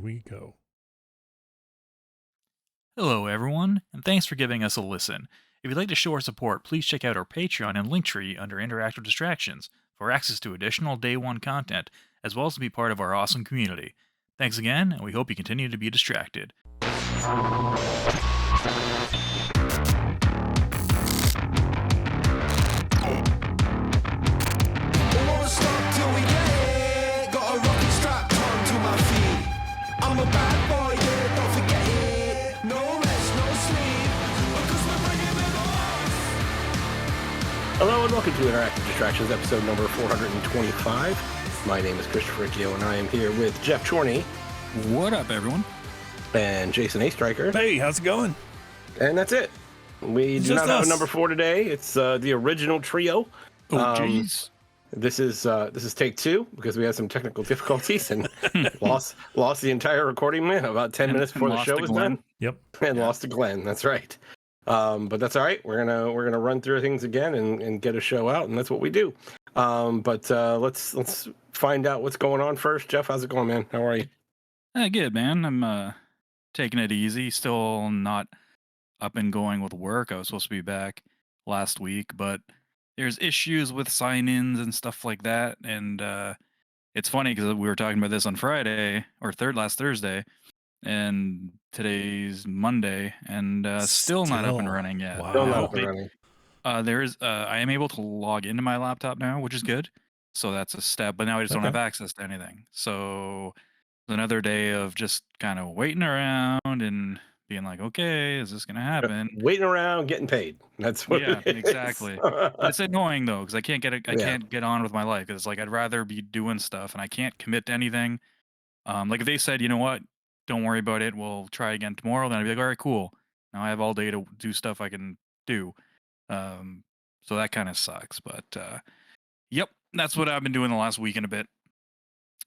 we go. Hello, everyone, and thanks for giving us a listen. If you'd like to show our support, please check out our Patreon and Linktree under Interactive Distractions for access to additional Day 1 content, as well as to be part of our awesome community. Thanks again, and we hope you continue to be distracted. Hello and welcome to Interactive Distractions, episode number 425. My name is Christopher Gio, and I am here with Jeff Chorney. What up, everyone? And Jason A. Stryker. Hey, how's it going? And that's it. We do not have a number 4 today. It's the original trio. Oh, jeez. This is take 2 because we had some technical difficulties and lost the entire recording about 10 minutes before the show was done. Yep. And lost to Glenn. That's right. But that's all right. We're gonna run through things again and get a show out, and that's what we do. But let's find out what's going on first. Jeff, how's it going, man? How are you? Good, man. I'm taking it easy. Still not up and going with work. I was supposed to be back last week, but there's issues with sign-ins and stuff like that. And it's funny because we were talking about this on Friday or last Thursday. And today's Monday, and still not up and running yet. Wow. Still not up and running. I am able to log into my laptop now, which is good. So that's a step, but now I just don't have access to anything. So another day of just kind of waiting around and being like, okay, is this gonna happen? Waiting around, getting paid. That's what. Yeah, it is. exactly. But it's annoying though, because I can't can't get on with my life. It's like I'd rather be doing stuff, and I can't commit to anything. Like if they said, you know what, don't worry about it, we'll try again tomorrow, then I'd be like, all right, cool. Now I have all day to do stuff I can do. So that kind of sucks. But yep, that's what I've been doing the last week and a bit.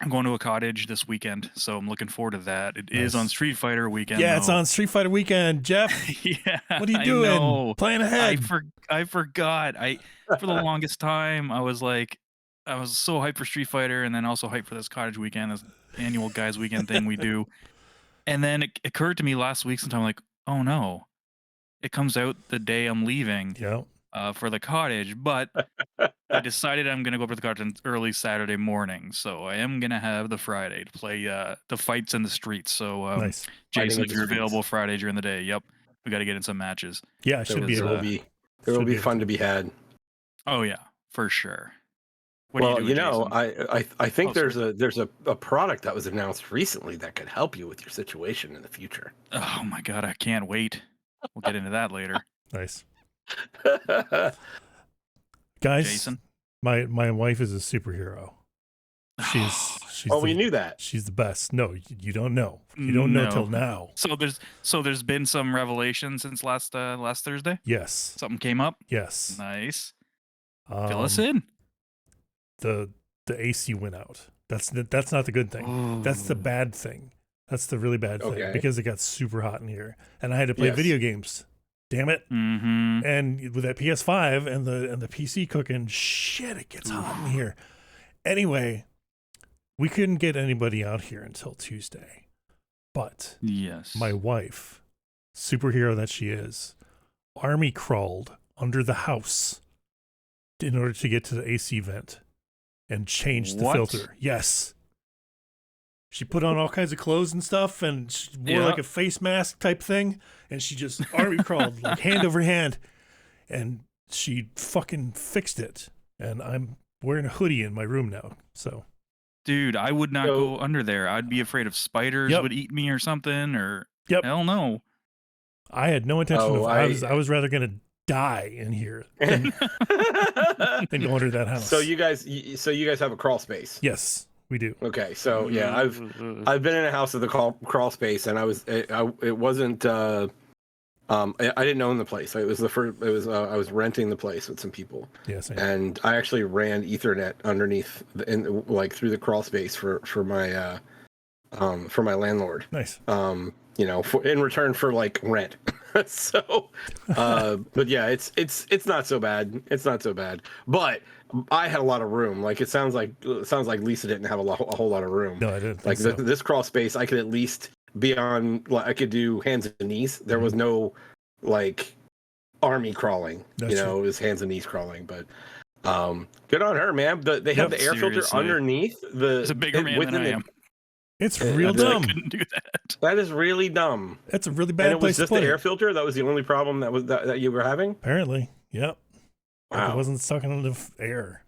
I'm going to a cottage this weekend, so I'm looking forward to that. It is on Street Fighter weekend. Yeah, though. it's on Street Fighter weekend, Jeff. Yeah, What are you doing? I know. Playing ahead. I forgot. For the longest time, I was so hyped for Street Fighter, and then also hyped for this cottage weekend, this annual guys weekend thing we do. And then it occurred to me last week sometime, like, oh no, it comes out the day I'm leaving for the cottage. But I decided I'm going to go for the cottage on early Saturday morning. So I am going to have the Friday to play the fights in the streets. So Nice. Jason, if you're available Friday during the day, yep, we got to get in some matches. Yeah, it should be. There will be fun to be had. Oh yeah, for sure. Well, I think there's a product that was announced recently that could help you with your situation in the future. Oh my god, I can't wait. We'll get into that later. Nice. Guys, Jason? my wife is a superhero. She's we knew that. She's the best. No, you don't know. You don't know till now. So there's been some revelation since last Thursday? Yes. Something came up? Yes. Nice. Fill us in. The AC went out. That's not the good thing. Ooh. That's the bad thing. That's the really bad thing because it got super hot in here, and I had to play video games. Damn it! Mm-hmm. And with that PS5 and the PC cooking, shit, it gets hot in here. Anyway, we couldn't get anybody out here until Tuesday, but yes, my wife, superhero that she is, army crawled under the house in order to get to the AC vent and change the filter. Yes. She put on all kinds of clothes and stuff, and she wore like a face mask type thing, and she just army crawled like hand over hand, and she fucking fixed it. And I'm wearing a hoodie in my room now. So, dude, I would not go under there. I'd be afraid of spiders would eat me or something, or hell no. I had no intention of. I was rather gonna die in here than go under that house. So you guys have a crawl space? Yes, we do. Okay, so yeah, I've been in a house with a crawl space, and it wasn't. I didn't own the place. It was I was renting the place with some people. Yes, and I actually ran Ethernet underneath through the crawl space for my landlord. Nice. In return for rent. So, but yeah, it's not so bad. It's not so bad. But I had a lot of room. Like it sounds like Lisa didn't have a whole lot of room. No, I didn't. Like Think so. this crawl space, I could at least be on. Like, I could do hands and knees. There was no like army crawling. That's It was hands and knees crawling. But good on her, man. They have the air filter seriously. underneath the. He's a bigger man than I am. It's real dumb. I couldn't do that. That is really dumb. That's a really bad And it place was just to the put air it. filter. That was the only problem that you were having. Apparently, yep. Wow. It wasn't sucking enough air.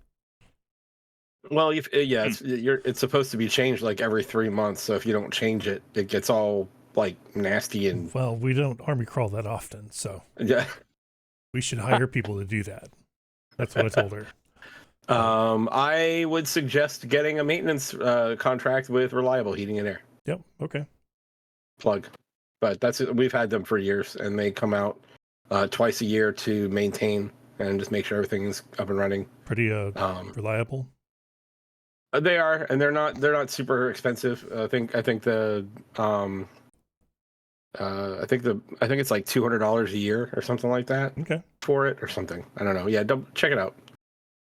Well, it's supposed to be changed like every 3 months. So if you don't change it, it gets all like nasty and. Well, we don't army crawl that often, so Yeah. we should hire people to do that. That's what I told her. I would suggest getting a maintenance contract with Reliable Heating and Air. Yep. Okay. Plug. But we've had them for years, and they come out twice a year to maintain and just make sure everything's up and running. Pretty reliable. They are, and they're not super expensive. I think the I think it's like $200 a year or something like that. Okay. For it or something. I don't know. Yeah, check it out.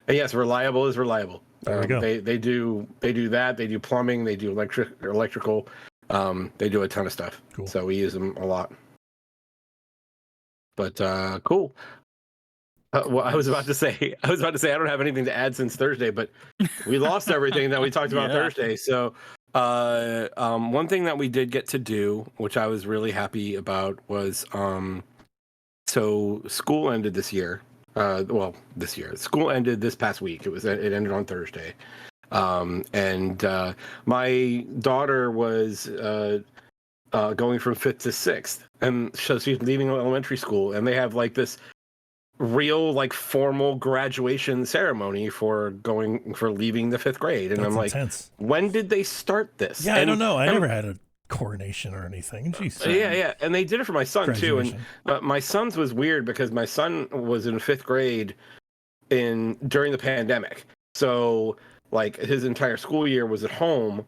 And yes, Reliable is reliable. There we go. They do that. They do plumbing. They do electrical. They do a ton of stuff. Cool. So we use them a lot. But cool. Well, I was about to say I don't have anything to add since Thursday, but we lost everything that we talked about Thursday. So one thing that we did get to do, which I was really happy about, was so school ended this year. This year. School ended this past week. It ended on Thursday. And my daughter was going from 5th to 6th, and so she's leaving elementary school, and they have like this real like formal graduation ceremony for leaving the 5th grade. And That's I'm like, intense. when did they start this? Yeah, I don't know. I never had a coronation or anything. Jeez. Yeah, and they did it for my son too. And Graduation. my son's was weird because my son was in 5th grade during the pandemic, so like his entire school year was at home.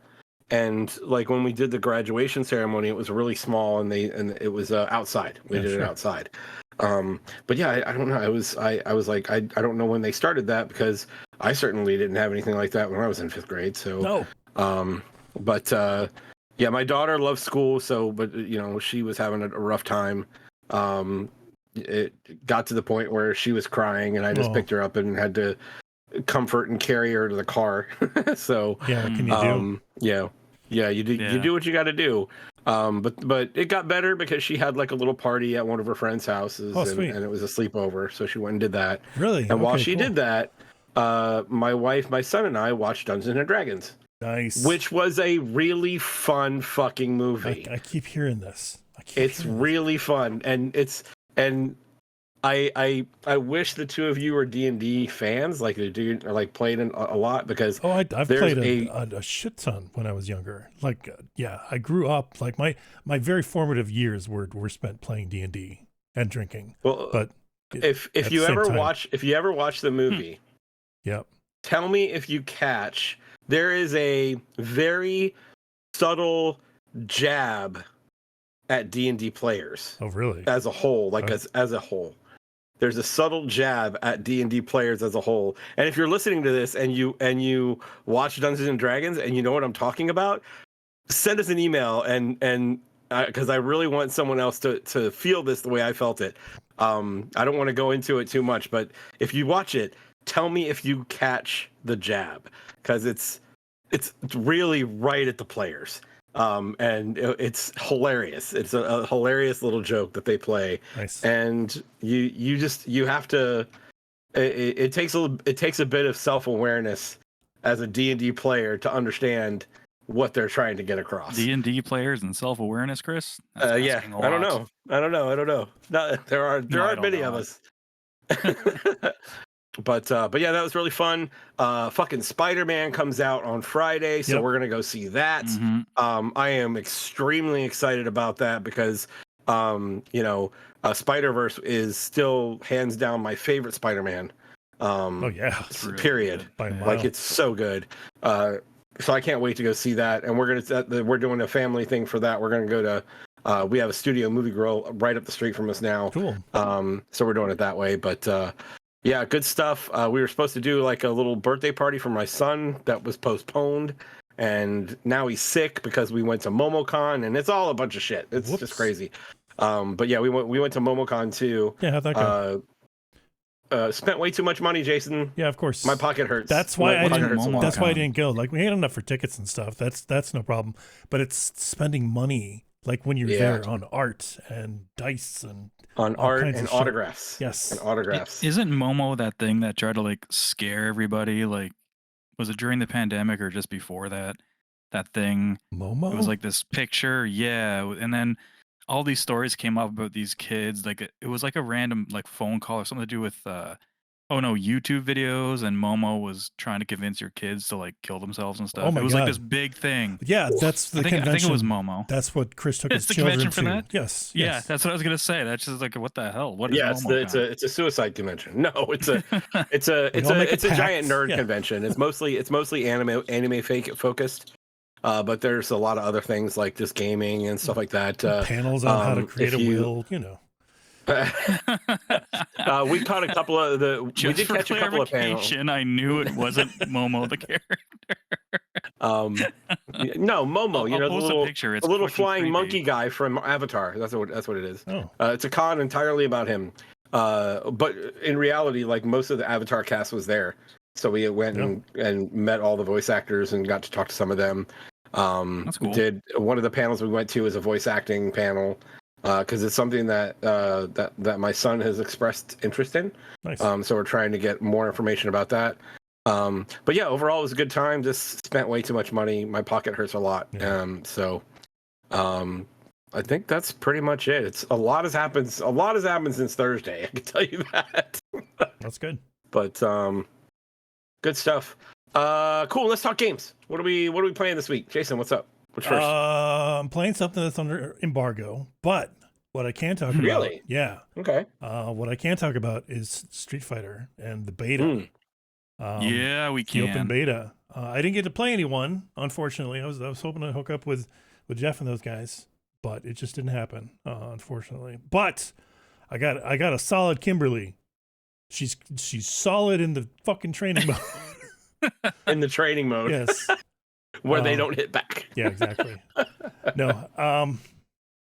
And like when we did the graduation ceremony, it was really small, and it was outside. We did it outside. But yeah, I don't know. I was like, I don't know when they started that, because I certainly didn't have anything like that when I was in 5th grade. So no. Yeah, my daughter loves school, but she was having a rough time. It got to the point where she was crying, and I just picked her up and had to comfort and carry her to the car. So yeah, what can you do? You do what you got to do. But it got better because she had like a little party at one of her friends' houses, and it was a sleepover, so she went and did that. Really? And while she did that, my wife, my son, and I watched Dungeons and Dragons. Nice. Which was a really fun fucking movie. I keep hearing this. It's really fun, and I wish the two of you were D&D fans, like they do, or like played a lot, because I've played a shit ton when I was younger. Like I grew up, like my very formative years were spent playing D&D and drinking. Well, but if you ever watch the movie, yep. Tell me if you catch, there is a very subtle jab at D&D players. Oh, really? As a whole, like as a whole. There's a subtle jab at D&D players as a whole. And if you're listening to this and you watch Dungeons and Dragons and you know what I'm talking about, send us an email and because I really want someone else to feel this the way I felt it. I don't want to go into it too much, but if you watch it, tell me if you catch the jab, because it's really right at the players. And it's hilarious. It's a hilarious little joke that they play. Nice. And you have to. It takes a bit of self-awareness as a D&D player to understand what they're trying to get across. D&D players and self-awareness, Chris? Yeah, I don't know. There aren't many of us. But yeah, that was really fun. Fucking Spider-Man comes out on Friday, so we're gonna go see that. Mm-hmm. I am extremely excited about that because Spider-Verse is still hands down my favorite Spider-Man. Period. Like, it's so good. So I can't wait to go see that, and we're doing a family thing for that. We're gonna go to We have a studio movie grill right up the street from us now. Cool. So we're doing it that way. But yeah, good stuff. We were supposed to do like a little birthday party for my son that was postponed. And now he's sick because we went to MomoCon, and it's all a bunch of shit. It's just crazy. But yeah, we went to MomoCon too. Yeah, how'd that go? Spent way too much money, Jason. Yeah, of course. My pocket hurts. That's why I didn't. hurts a lot. That's why I didn't go. Like, we had enough for tickets and stuff. That's no problem. But it's spending money, like when you're there on art and dice and on art and autographs. Yes, and autographs. Isn't Momo that thing that tried to like scare everybody? Like, was it during the pandemic or just before that? That thing. Momo. It was like this picture, yeah, and then all these stories came up about these kids. Like it was like a random like phone call or something to do with YouTube videos, and Momo was trying to convince your kids to like kill themselves and stuff. Oh my it was God. like this big thing. Yeah, that's the convention. I think it was Momo. That's what Chris took his It's the children convention to. for that? Yes. Yeah, that's what I was gonna say. That's just like, what the hell? What is Momo? It's a suicide convention. No, it's a pact. giant nerd convention. It's mostly anime focused. But there's a lot of other things like just gaming and stuff like that. Panels on how to create a wheel, you know. We caught a couple of the. Just we did catch a couple of panels. I knew it wasn't Momo the character. No, Momo. You know, the little flying creepy. monkey guy from Avatar. That's what it is. Oh. It's a con entirely about him. But in reality, like most of the Avatar cast was there, so we went and met all the voice actors and got to talk to some of them. That's cool. Did one of the panels we went to is a voice acting panel. Because it's something that that my son has expressed interest in. Nice. So we're trying to get more information about that. But yeah, overall it was a good time. Just spent way too much money. My pocket hurts a lot. Yeah. I think that's pretty much it. It's a lot has happened since Thursday. I can tell you that. That's good. But good stuff. Cool. Let's talk games. What are we playing this week? Jason, what's up? What's first? I'm playing something that's under embargo, but what I can talk about, Really? Yeah. Okay. What I can talk about is Street Fighter and the beta. Yeah, we can. The open beta. I didn't get to play anyone, unfortunately. I was hoping to hook up with Jeff and those guys, but it just didn't happen, unfortunately. But I got a solid Kimberly. She's solid in the fucking training mode. In the training mode. Yes. Where they don't hit back. Yeah, exactly. No.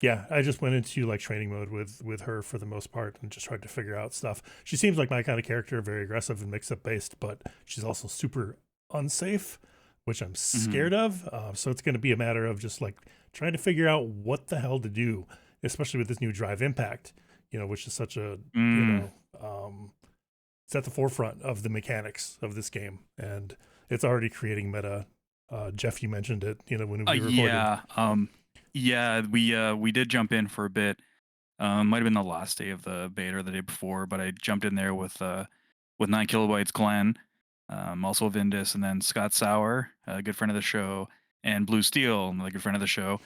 Yeah, I just went into like training mode with her for the most part and just tried to figure out stuff. She seems like my kind of character, very aggressive and mix-up based, but she's also super unsafe, which I'm scared of. So it's going to be a matter of just like trying to figure out what the hell to do, especially with this new Drive Impact, you know, which is such a, you know, it's at the forefront of the mechanics of this game, and it's already creating meta. Jeff, you mentioned it, you know, when we recorded. Yeah, we did jump in for a bit. Might have been the last day of the beta or the day before, but I jumped in there with 9 Kilobytes Glenn, also of InDis, and then Scott Sauer, a good friend of the show, and Blue Steel, another good friend of the show.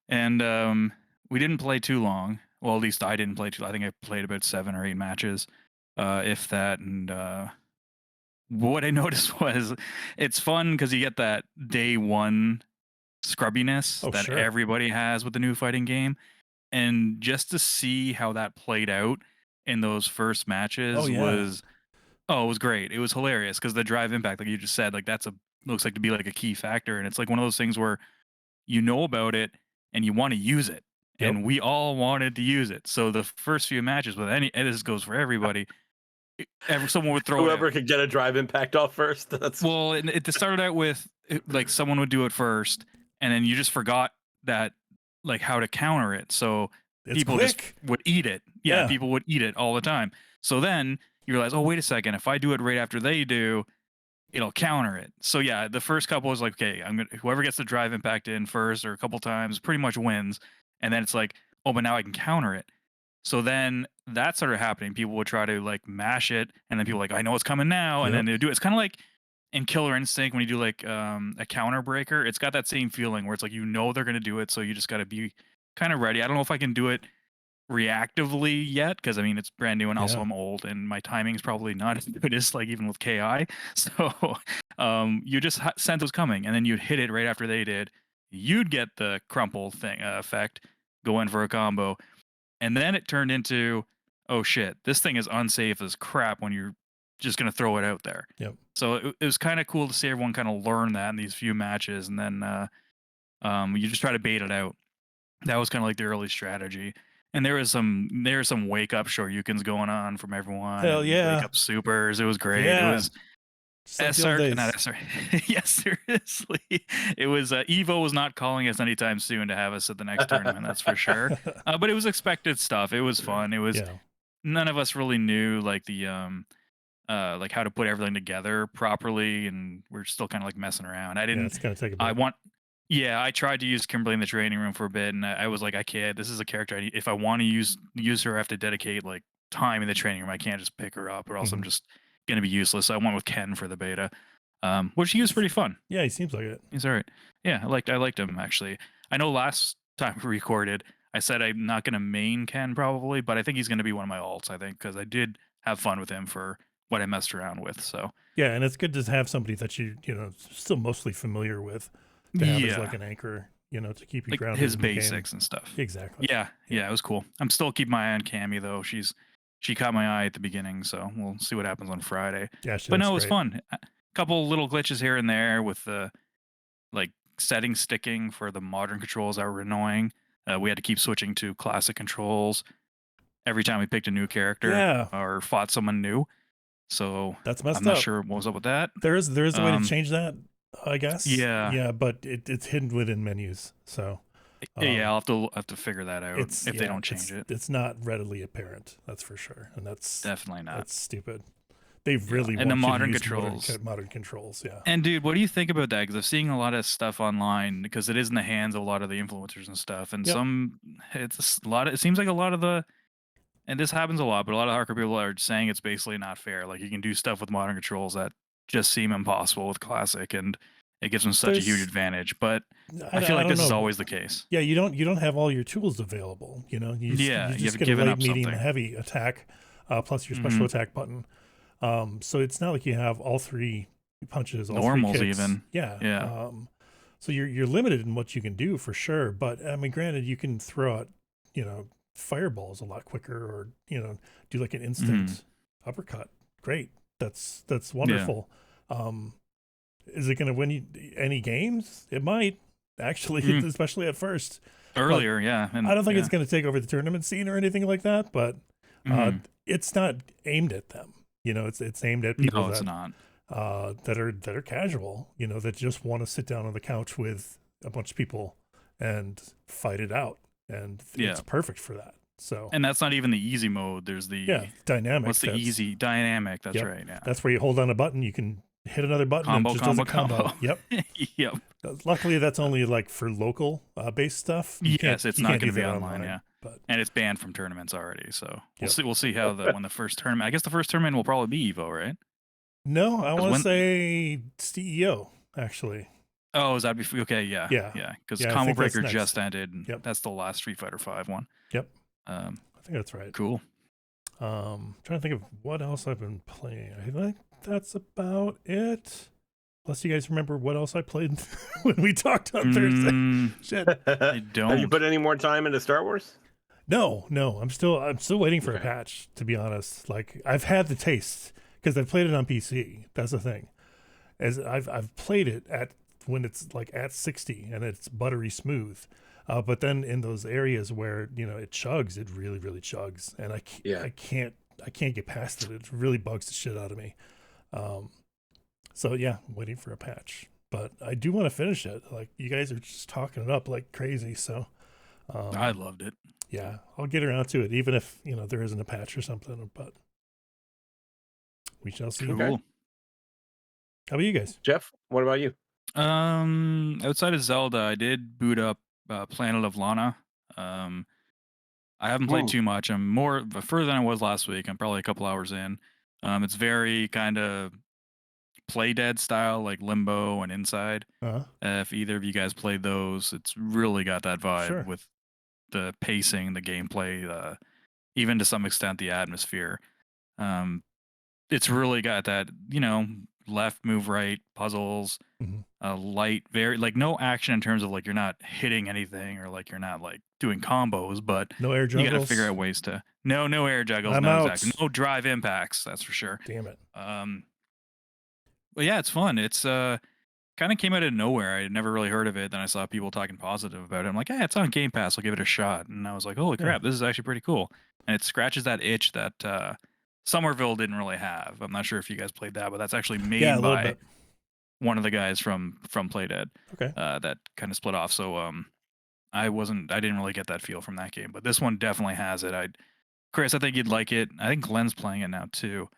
And we didn't play too long. Well, at least I didn't play too long. I think I played about 7 or 8 matches, if that. And what I noticed was it's fun because you get that day one scrubbiness that everybody has with the new fighting game. And just to see how that played out in those first matches was great. It was hilarious because the Drive Impact, like you just said, like looks like to be like a key factor. And it's like one of those things where you know about it and you want to use it. Yep. And we all wanted to use it. So the first few matches with and this goes for everybody. Someone would throw whoever could get a Drive Impact off first. It started out with like someone would do it first, and then you just forgot that like how to counter it. So people just would eat it. Yeah, people would eat it all the time. So then you realize, oh wait a second, if I do it right after they do, it'll counter it. So yeah, the first couple was like, okay, whoever gets the Drive Impact in first or a couple times pretty much wins, and then it's like, oh, but now I can counter it. So then that started happening. People would try to like mash it, and then people were like, I know it's coming now, and then they do it. It's kind of like in Killer Instinct when you do like a counter breaker. It's got that same feeling where it's like, you know, they're gonna do it, so you just got to be kind of ready. I don't know if I can do it reactively yet because I mean it's brand new, and also I'm old, and my timing's probably not as good as like even with KI. So you just sense it was coming, and then you'd hit it right after they did. You'd get the crumple thing effect. go in for a combo. And then it turned into, oh shit, this thing is unsafe as crap when you're just going to throw it out there. Yep. So it was kind of cool to see everyone kind of learn that in these few matches. And then you just try to bait it out. That was kind of like the early strategy. And there was some wake up Shoryukens going on from everyone. Hell yeah. Wake up supers. It was great. Yeah. It was SR, not SR. Yes, seriously. It was Evo was not calling us anytime soon to have us at the next tournament. That's for sure. But it was expected stuff. It was fun. It was none of us really knew like the like how to put everything together properly, and we're still kind of like messing around. I didn't. It's gonna take a bit. I tried to use Kimberly in the training room for a bit, and I was like, I can't. This is a character. If I want to use her, I have to dedicate like time in the training room. I can't just pick her up, or else I'm just gonna be useless. So I went with Ken for the beta, which he was pretty fun. Yeah, he seems like it. He's all right. Yeah, I liked him actually. I know last time we recorded, I said I'm not gonna main Ken probably, but I think he's gonna be one of my alts. I think because I did have fun with him for what I messed around with. So yeah, and it's good to have somebody that you know still mostly familiar with. To have as like an anchor, you know, to keep you like grounded. His basics and stuff. Exactly. Yeah, it was cool. I'm still keeping my eye on Cammy though. She caught my eye at the beginning, so we'll see what happens on Friday. Yeah, but no, it was fun. A couple little glitches here and there with the like setting sticking for the modern controls that were annoying. We had to keep switching to classic controls every time we picked a new character or fought someone new. So that's messed up. I'm not sure what was up with that. There is a way to change that, I guess. Yeah, but it's hidden within menus. So I'll have to figure that out if they don't change it. It's not readily apparent, that's for sure, and that's definitely not. That's stupid. They've really and the modern controls. Yeah. And dude, what do you think about that? Because I'm seeing a lot of stuff online because it is in the hands of a lot of the influencers and stuff, and it's a lot. It seems like a lot of the. And this happens a lot, but a lot of hardcore people are saying it's basically not fair. Like you can do stuff with modern controls that just seem impossible with classic, and it gives them such a huge advantage. But I feel like this is always the case. Yeah, you don't have all your tools available. You know, you just get a light, medium, and heavy attack, plus your special attack button. So it's not like you have all three punches, all normals three kicks. Even. Yeah. So you're limited in what you can do for sure. But I mean, granted, you can throw out, you know, fireballs a lot quicker, or you know, do like an instant uppercut. Great, that's wonderful. Is it going to win you any games? It might actually, especially at first. Earlier, and I don't think it's going to take over the tournament scene or anything like that. But it's not aimed at them. You know, it's aimed at people that are casual. You know, that just want to sit down on the couch with a bunch of people and fight it out. And it's perfect for that. So, and that's not even the easy mode. There's the dynamic. What's the easy dynamic? That's right. Yeah, that's where you hold on a button. You can hit another button and just does a combo. Yep. Yep. Luckily, that's only like for local based stuff. Yes, it's not going to be online. Yeah, and it's banned from tournaments already. So we'll see how when the first tournament. I guess the first tournament will probably be Evo, right? No, I want to say CEO actually. Oh, is that before? Okay, yeah. Because Combo Breaker just ended. And that's the last Street Fighter V one. Yep. I think that's right. Cool. Trying to think of what else I've been playing. I think that's about it. Unless you guys remember what else I played when we talked on Thursday. Shit. I don't. Have you put any more time into Star Wars? No. I'm still waiting for a patch. To be honest, like I've had the taste because I've played it on PC. That's the thing. As I've played it at when it's like at 60 and it's buttery smooth, but then in those areas where you know it chugs, it really chugs, and I can't get past it. It really bugs the shit out of me. So yeah, I'm waiting for a patch, but I do want to finish it. Like you guys are just talking it up like crazy, so I loved it. Yeah, I'll get around to it, even if you know there isn't a patch or something. But we shall see. Cool. Okay. How about you guys, Jeff? What about you? Outside of Zelda, I did boot up Planet of Lana. I haven't played too much. I'm more further than I was last week. I'm probably a couple hours in. It's very kind of Play Dead style, like Limbo and Inside. If either of you guys played those, it's really got that vibe with the pacing, the gameplay, even to some extent the atmosphere. It's really got that, you know, left, move right, puzzles, Mhm. light, very like no action in terms of like you're not hitting anything or like you're not like doing combos, but No air you got to figure juggles. out ways to no air juggles, I'm no out. exactly, no drive impacts, that's for sure. Damn it. But yeah, it's fun. It's kind of came out of nowhere. I had never really heard of it. Then I saw people talking positive about it. I'm like, hey, it's on Game Pass. I'll give it a shot. And I was like, holy Yeah. crap, this is actually pretty cool. And it scratches that itch that Somerville didn't really have. I'm not sure if you guys played that, but that's actually made Yeah, a little by bit. one of the guys from Playdead. Okay. That kind of split off. So I didn't really get that feel from that game, but this one definitely has it. Chris, I think you'd like it. I think Glenn's playing it now too.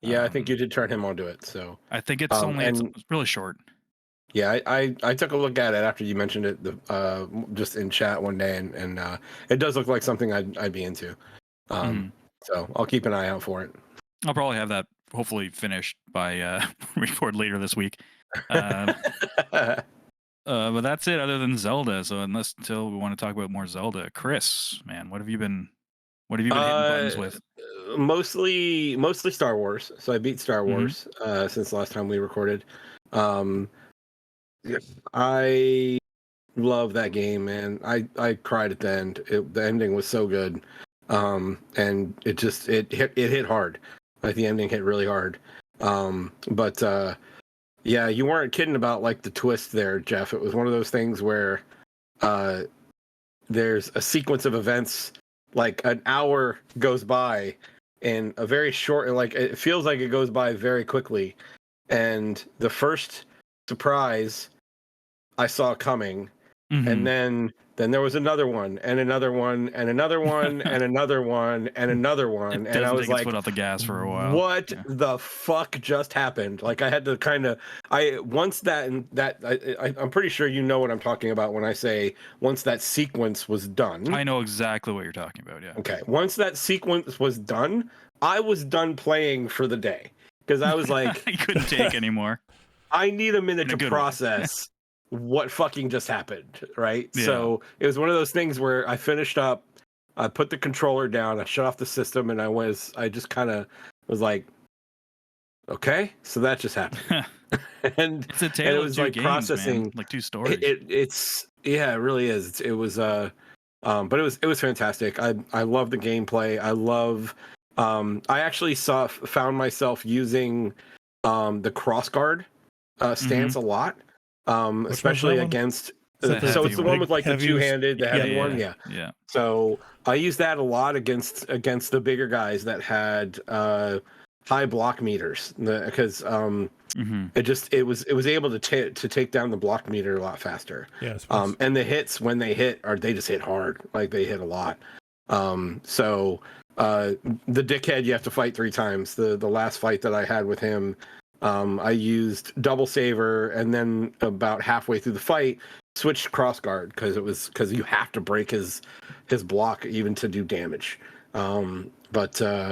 Yeah, I think you did turn him onto it. So I think it's it's really short. Yeah, I took a look at it after you mentioned it, just in chat one day, and it does look like something I'd be into. So I'll keep an eye out for it. I'll probably have that hopefully finished by record later this week. But that's it other than Zelda. So until we want to talk about more Zelda, Chris, man, what have you been hitting buttons with? Mostly Star Wars. So I beat Star Wars since the last time we recorded. I love that game, man. I cried at the end. The ending was so good. And it hit hard. Like the ending hit really hard. But yeah, you weren't kidding about like the twist there, Jeff. It was one of those things where there's a sequence of events, like an hour goes by in a very short, like it feels like it goes by very quickly. And the first surprise I saw coming, and then there was another one, and another one, and another one, and another one, and another one, and I was like, foot off the gas for a while. What the fuck just happened? Like I had to kind of, once I'm pretty sure you know what I'm talking about when I say once that sequence was done. I know exactly what you're talking about. Yeah. Okay. Once that sequence was done, I was done playing for the day because I was like, I couldn't take anymore. I need a minute to process what fucking just happened, right? Yeah. So it was one of those things where I finished up, I put the controller down, I shut off the system, and I just kind of was like, okay, so that just happened. and it's a tale it was of two like games, processing, man. Like two stories. It really is. It was but it was fantastic. I love the gameplay. I love I actually found myself using the crossguard stance a lot. Especially against so it's the one with like the two-handed, the heavy one. Yeah. So I use that a lot against the bigger guys that had high block meters, because it was able to take down the block meter a lot faster. Yes. And the hits, when they just hit hard, like they hit a lot. So the dickhead you have to fight 3 times. The last fight that I had with him, I used double saver, and then about halfway through the fight switched crossguard because you have to break his block even to do damage. But all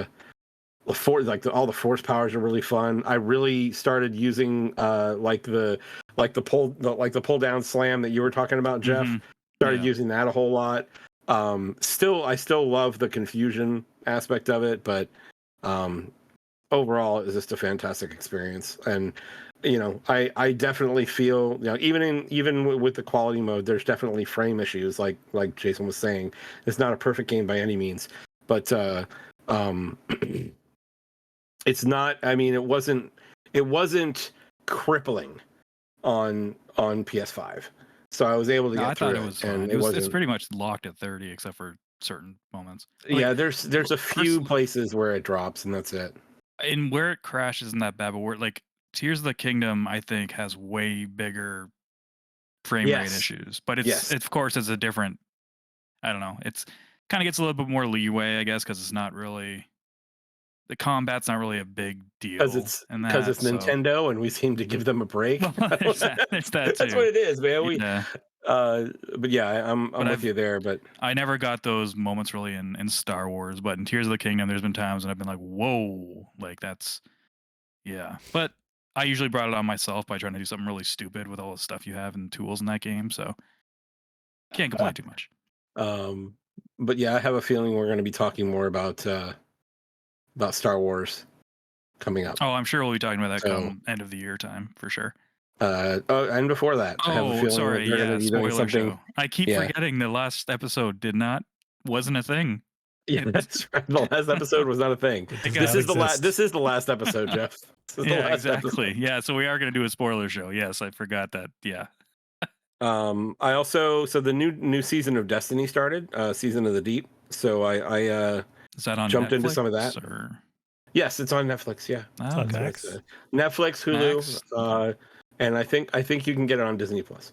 the force powers are really fun. I really started using like the pull down slam that you were talking about, Jeff. Started using that a whole lot. I still love the confusion aspect of it, but overall it's just a fantastic experience. And I definitely feel, even with the quality mode, there's definitely frame issues, like Jason was saying. It's not a perfect game by any means, but it's not, I mean, it wasn't crippling on PS5. So I was able to get through it. It was fine. It's pretty much locked at 30 except for certain moments. Yeah, there's a few places where it drops, and that's it. And where it crashes isn't that bad, but where like Tears of the Kingdom, I think, has way bigger frame rate issues. But of course it's a different, I don't know. It's kind of gets a little bit more leeway, I guess, because it's not really, the combat's not really a big deal. Because it's Nintendo, and we seem to give them a break. There's that too. That's what it is, man. But yeah, I'm with you there. But I never got those moments really in Star Wars. But in Tears of the Kingdom, there's been times when I've been like, whoa, like that's, yeah. But I usually brought it on myself by trying to do something really stupid with all the stuff you have and tools in that game. So can't complain too much. But yeah, I have a feeling we're going to be talking more about Star Wars coming up. Oh, I'm sure we'll be talking about that So- come end of the year time for sure. And before that, I have a feeling sorry, that they're going to be doing spoiler something. show. I keep Yeah. forgetting the last episode wasn't a thing. Yeah, that's right. The last episode was not a thing. does This not is the last. exist. This is the last episode, Jeff. This is the Yeah, last exactly. episode. Yeah, so we are going to do a spoiler show. Yes, I forgot that. Yeah. I also the new season of Destiny started, Season of the Deep. So I Is that on jumped Netflix, into some of that. Or? Yes, it's on Netflix. Yeah, It's Oh, on okay. Max. Netflix, Hulu, Max? and I think you can get it on Disney Plus.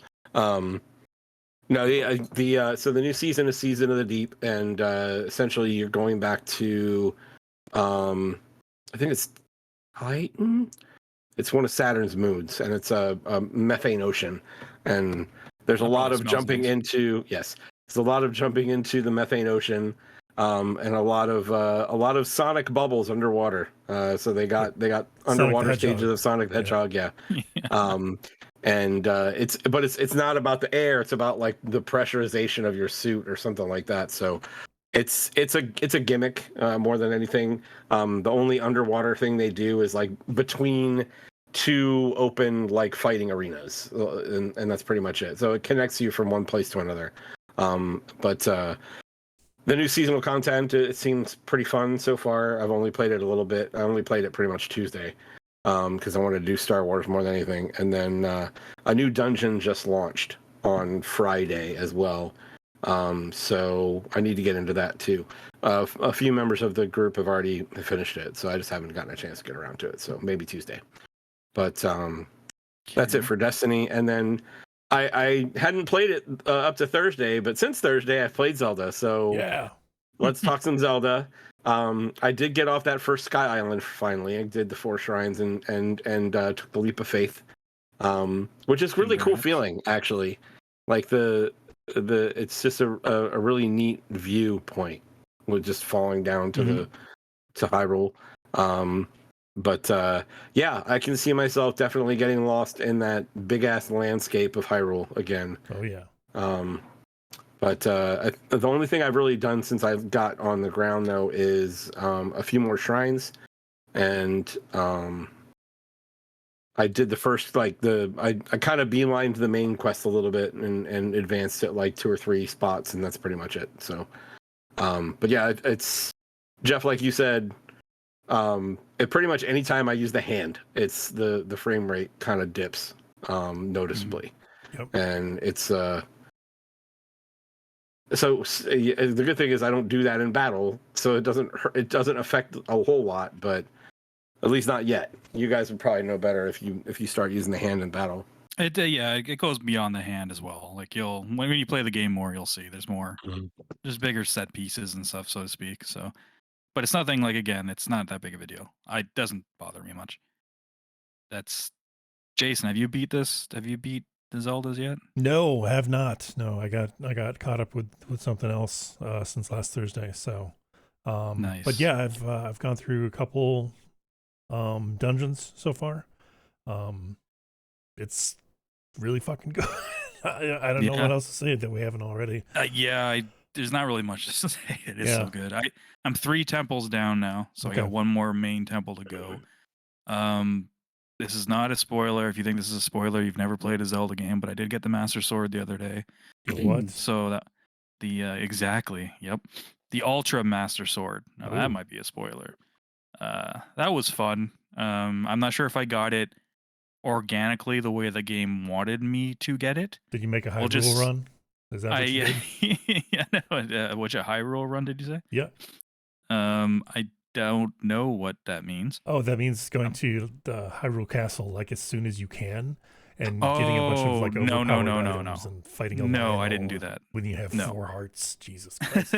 No, so the new season is Season of the Deep, and essentially you're going back to, I think it's Titan. It's one of Saturn's moons, and it's a methane ocean, and there's a That lot probably of smells jumping nice. into there's a lot of jumping into the methane ocean, and a lot of Sonic bubbles underwater. So they got underwater stages of Sonic the Hedgehog, yeah. And it's not about the air; it's about like the pressurization of your suit or something like that. So it's a gimmick more than anything. The only underwater thing they do is like between two open like fighting arenas, and that's pretty much it. So it connects you from one place to another. But the new seasonal content, it seems pretty fun so far. I've only played it a little bit. I only played it pretty much Tuesday because I wanted to do Star Wars more than anything. And then a new dungeon just launched on Friday as well. So I need to get into that too. A few members of the group have already finished it, so I just haven't gotten a chance to get around to it. So maybe Tuesday. But that's it for Destiny. And then I hadn't played it up to Thursday, but since Thursday I've played Zelda. So Yeah. let's talk some Zelda. I did get off that first Sky Island finally. I did the 4 shrines and took the leap of faith, which is really cool feeling actually. Like it's just a really neat viewpoint with just falling down to to Hyrule. But yeah, I can see myself definitely getting lost in that big ass landscape of Hyrule again. Oh yeah. But the only thing I've really done since I got on the ground though is a few more shrines, and I did the first I kind of beelined the main quest a little bit and advanced it like 2 or 3 spots, and that's pretty much it. So, but yeah, it's Jeff, like you said. It pretty much anytime I use the hand, it's the frame rate kind of dips noticeably. Yep. And it's so the good thing is I don't do that in battle, so it doesn't affect a whole lot, but at least not yet. You guys would probably know better if you start using the hand in battle. It goes beyond the hand as well. Like when you play the game more, you'll see there's more, there's bigger set pieces and stuff, so to speak. So. But it's nothing like, again, it's not that big of a deal. It doesn't bother me much. That's Jason. Have you beat this? Have you beat the Zeldas yet? No, I have not. No, I got caught up with something else since last Thursday. So, nice. But yeah, I've gone through a couple dungeons so far. It's really fucking good. I don't know what else to say that we haven't already. There's not really much to say. It is so good. I'm 3 temples down now, so okay. I got 1 more main temple to go. This is not a spoiler. If you think this is a spoiler, you've never played a Zelda game, but I did get the Master Sword the other day. What? So that exactly, yep, the Ultra Master Sword. Now that might be a spoiler. That was fun. I'm not sure if I got it organically the way the game wanted me to get it. Did you make a Hyrule run? Is that what you did? Yeah, no. Which a Hyrule run did you say? Yeah. I don't know what that means. Oh, that means going to the Hyrule Castle like as soon as you can, and getting a bunch of like overpowered items and fighting a No, I didn't do that. When you have 4 hearts, Jesus Christ.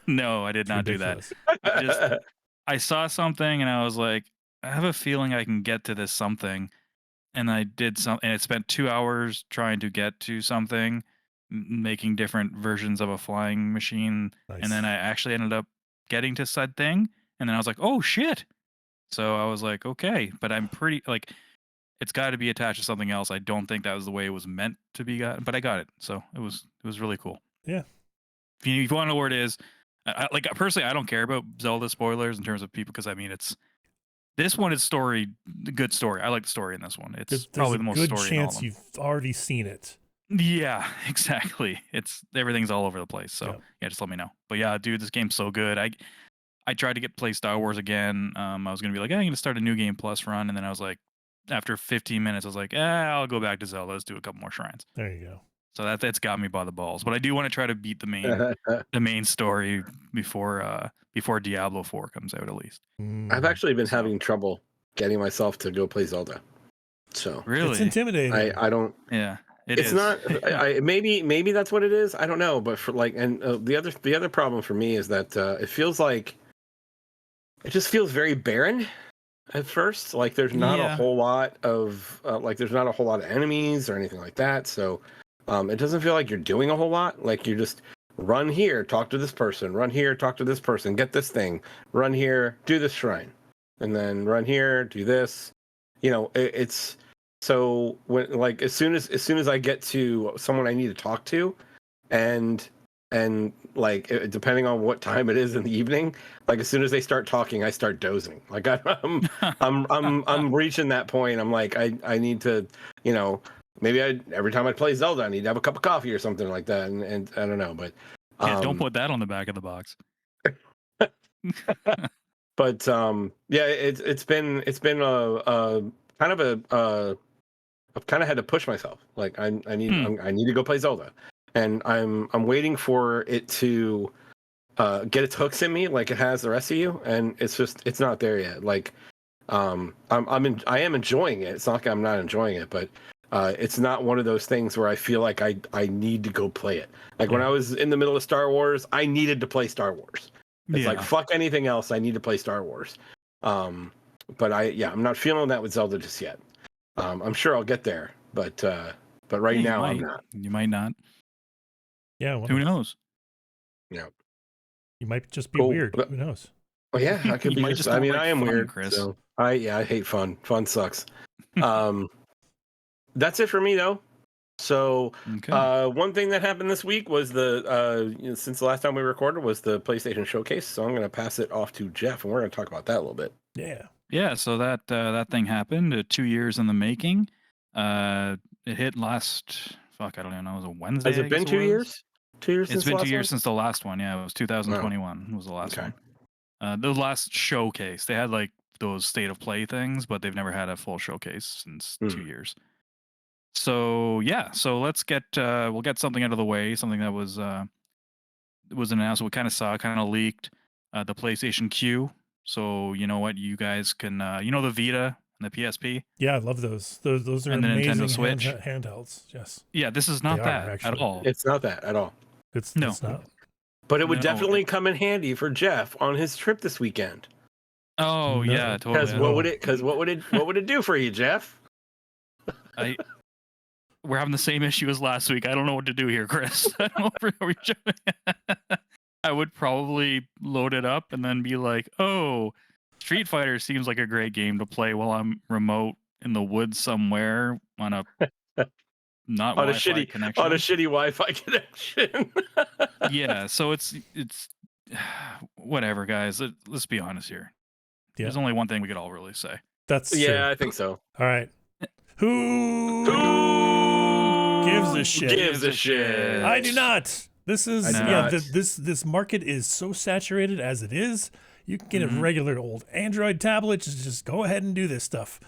No, I did not do that. I saw something and I was like, I have a feeling I can get to this something, and I did something, and it spent 2 hours trying to get to something, making different versions of a flying machine. Nice. And then I actually ended up getting to said thing, and then I was like, oh shit. So I was like, okay, but I'm pretty like, it's got to be attached to something else. I don't think that was the way it was meant to be gotten, but I got it. So it was really cool. Yeah. If you want to know where it is, like personally, I don't care about Zelda spoilers in terms of people, because I mean, it's This one is good story. I like the story in this one. It's There's probably a the most good story in all of chance them. you've already seen it. Yeah, exactly. Everything's all over the place. So yeah, just let me know. But yeah, dude, this game's so good. I tried to play Star Wars again. I was gonna be like, I'm gonna start a new game plus run, and then I was like, after 15 minutes, I was like, I'll go back to Zelda. Let's do a couple more shrines. There you go. So that's got me by the balls. But I do want to try to beat the main story before Diablo 4 comes out, at least. I've actually been having trouble getting myself to go play Zelda. So really, it's intimidating. I don't. Yeah, it's not. Maybe that's what it is. I don't know. But for the other problem for me is that it feels like it just feels very barren at first. Like there's not a whole lot of enemies or anything like that. So it doesn't feel like you're doing a whole lot. Like you just run here, talk to this person, run here, talk to this person, get this thing, run here, do this shrine, and then run here, do this. It's so when like as soon as I get to someone I need to talk to, and like depending on what time it is in the evening, like as soon as they start talking, I start dozing. Like I'm reaching that point. I'm like I need to, maybe every time I play Zelda, I need to have a cup of coffee or something like that. And I don't know, but don't put that on the back of the box. But yeah, it's been a kind of a I've kind of had to push myself. Like I need to go play Zelda, and I'm waiting for it to get its hooks in me like it has the rest of you, and it's not there yet. Like I am enjoying it. It's not like I'm not enjoying it, but it's not one of those things where I feel like I need to go play it. Like when I was in the middle of Star Wars, I needed to play Star Wars. It's like fuck anything else. I need to play Star Wars. But I'm not feeling that with Zelda just yet. I'm sure I'll get there, but right now I'm not. You might not. Yeah, well, who knows? Yeah, you might just be weird. Who knows? Oh yeah, I could be. I mean, I am weird, Chris. So I hate fun. Fun sucks. That's it for me though. So one thing that happened this week was since the last time we recorded was the PlayStation Showcase. So I'm going to pass it off to Jeff, and we're going to talk about that a little bit. Yeah. So that thing happened. 2 years in the making. It hit last. Fuck, I don't even know. It was a Wednesday. Has it been 2 years? 2 years. It's been 2 years since the last one. Yeah, it was 2021. Was the last one. The last showcase. They had like those state of play things, but they've never had a full showcase since 2 years. So yeah, so let's we'll get something out of the way. Something that was announced. We kind of saw, kind of leaked, the PlayStation Q. So you know what, you guys can, the Vita and the PSP. Yeah, I love those. Those are and amazing the Nintendo Switch handhelds. Yes. Yeah, this is not that at all. It's not that at all. It's not. But it would definitely come in handy for Jeff on his trip this weekend. Oh yeah, totally. Because what would it do for you, Jeff? We're having the same issue as last week. I don't know what to do here, Chris. I would probably load it up and then be like, oh, Street Fighter seems like a great game to play while I'm remote in the woods somewhere on a not on Wi-Fi connection. On a shitty Wi-Fi connection. Yeah, so it's whatever, guys. Let's be honest here. Yeah. There's only one thing we could all really say. That's true. I think so. All right. Who gives a shit? Gives a shit. I do not. This is this market is so saturated as it is. You can get a regular old Android tablet. Just go ahead and do this stuff.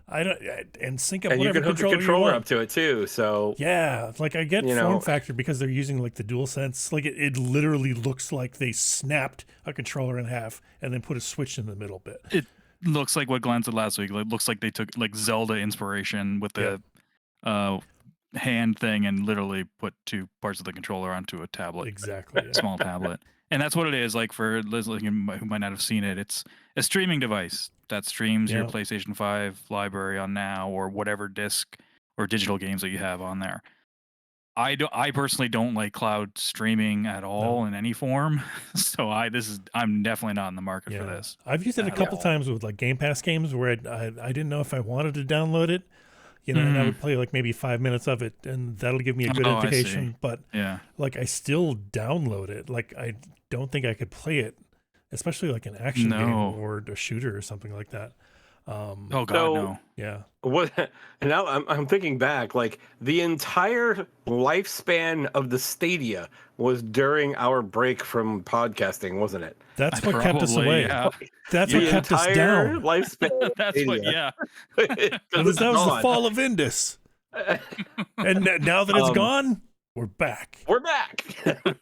And sync up. And whatever you can hook a controller up to it too. So yeah, like I get form factor because they're using like the DualSense. Like it literally looks like they snapped a controller in half and then put a switch in the middle bit. It looks like what Glenn said last week. It looks like they took like Zelda inspiration with the hand thing and literally put two parts of the controller onto a tablet. Exactly. Small tablet. And that's what it is. Like for listeners who might not have seen it, it's a streaming device that streams your PlayStation 5 library on Now or whatever disc or digital games that you have on there. I personally don't like cloud streaming at all in any form. So I'm definitely not in the market for this. I've used it a couple times with like Game Pass games where I didn't know if I wanted to download it. And I would play like maybe 5 minutes of it, and that'll give me a good indication. But like I still download it. Like I don't think I could play it, especially like an action game or a shooter or something like that. Oh God, So- no. Yeah. What? And now I'm thinking back, like the entire lifespan of the Stadia was during our break from podcasting, wasn't it? That's what kept us Probably, away. yeah. That's The what kept us entire down. lifespan. Of That's what. Stadia. Yeah. 'Cause That was the gone. fall of InDis. And now that it's gone, we're back. We're back.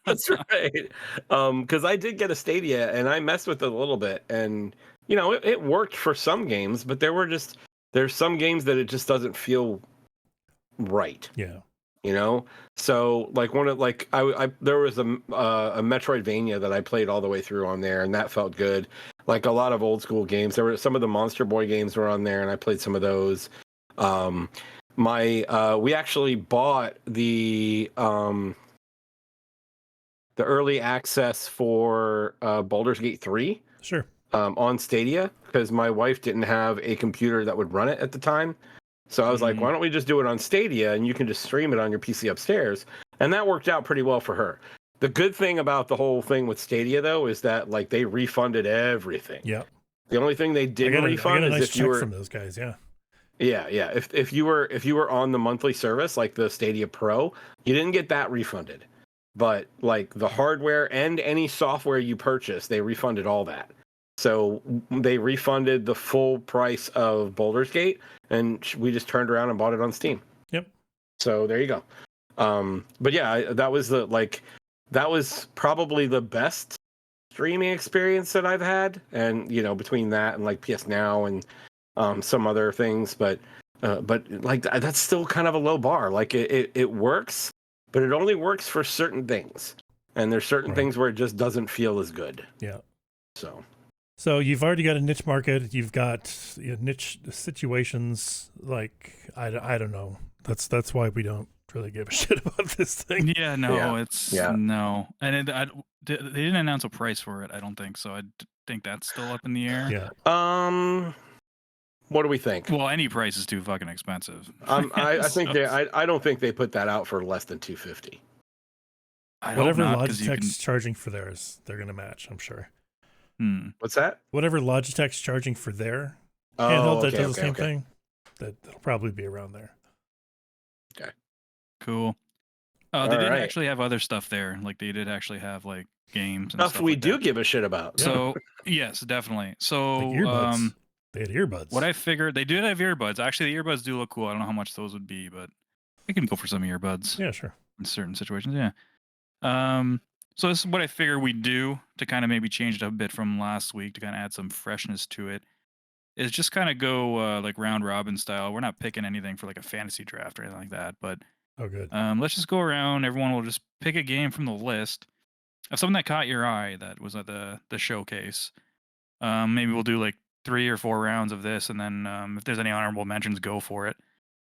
That's right. Because I did get a Stadia and I messed with it a little bit, and you know, it worked for some games, but there's some games that it just doesn't feel right. Yeah. You know, so like there was a Metroidvania that I played all the way through on there, and that felt good. Like a lot of old school games, there were some of the Monster Boy games were on there, and I played some of those. We actually bought the early access for Baldur's Gate 3 Sure. on Stadia because my wife didn't have a computer that would run it at the time. So I was like, why don't we just do it on Stadia and you can just stream it on your PC upstairs? And that worked out pretty well for her. The good thing about the whole thing with Stadia though is that like they refunded everything. Yeah. The only thing they didn't refund I got a is nice if you check were from those guys. Yeah. Yeah. If you were on the monthly service like the Stadia Pro, you didn't get that refunded. But like the hardware and any software you purchased, they refunded all that. So they refunded the full price of Baldur's Gate, and we just turned around and bought it on Steam. Yep. So there you go. But yeah, that was probably the best streaming experience that I've had, and you know, between that and like PS Now and some other things, but like that's still kind of a low bar. Like it works, but it only works for certain things, and there's certain things where it just doesn't feel as good. Yeah. So you've already got a niche market. You've got niche situations. Like I don't know. That's why we don't really give a shit about this thing. Yeah, no, Yeah. it's Yeah. no, and they didn't announce a price for it. I don't think so. I think that's still up in the air. Yeah. what do we think? Well, any price is too fucking expensive. I think I don't think they put that out for less than $250. I Whatever hope not, 'cause you Logitech's charging for theirs, they're going to match, I'm sure. What's that? Whatever Logitech's charging for their handheld that does the same okay. thing, that'll probably be around there. Okay. Cool. They All did right. actually have other stuff there. Like they did actually have like games and Stuff stuff we like do that. give a shit about. So yes, definitely. So Like earbuds. They had earbuds. what I figured, they did have earbuds. Actually, the earbuds do look cool. I don't know how much those would be, but I can go for some earbuds Yeah, sure. in certain situations. Yeah. So this is what I figure we do to kind of maybe change it up a bit from last week to kind of add some freshness to it. Is just kind of go like round robin style. We're not picking anything for like a fantasy draft or anything like that, but Oh, good. let's just go around. Everyone will just pick a game from the list of something that caught your eye that was at the showcase. Maybe we'll do like 3 or 4 rounds of this, and then if there's any honorable mentions, go for it.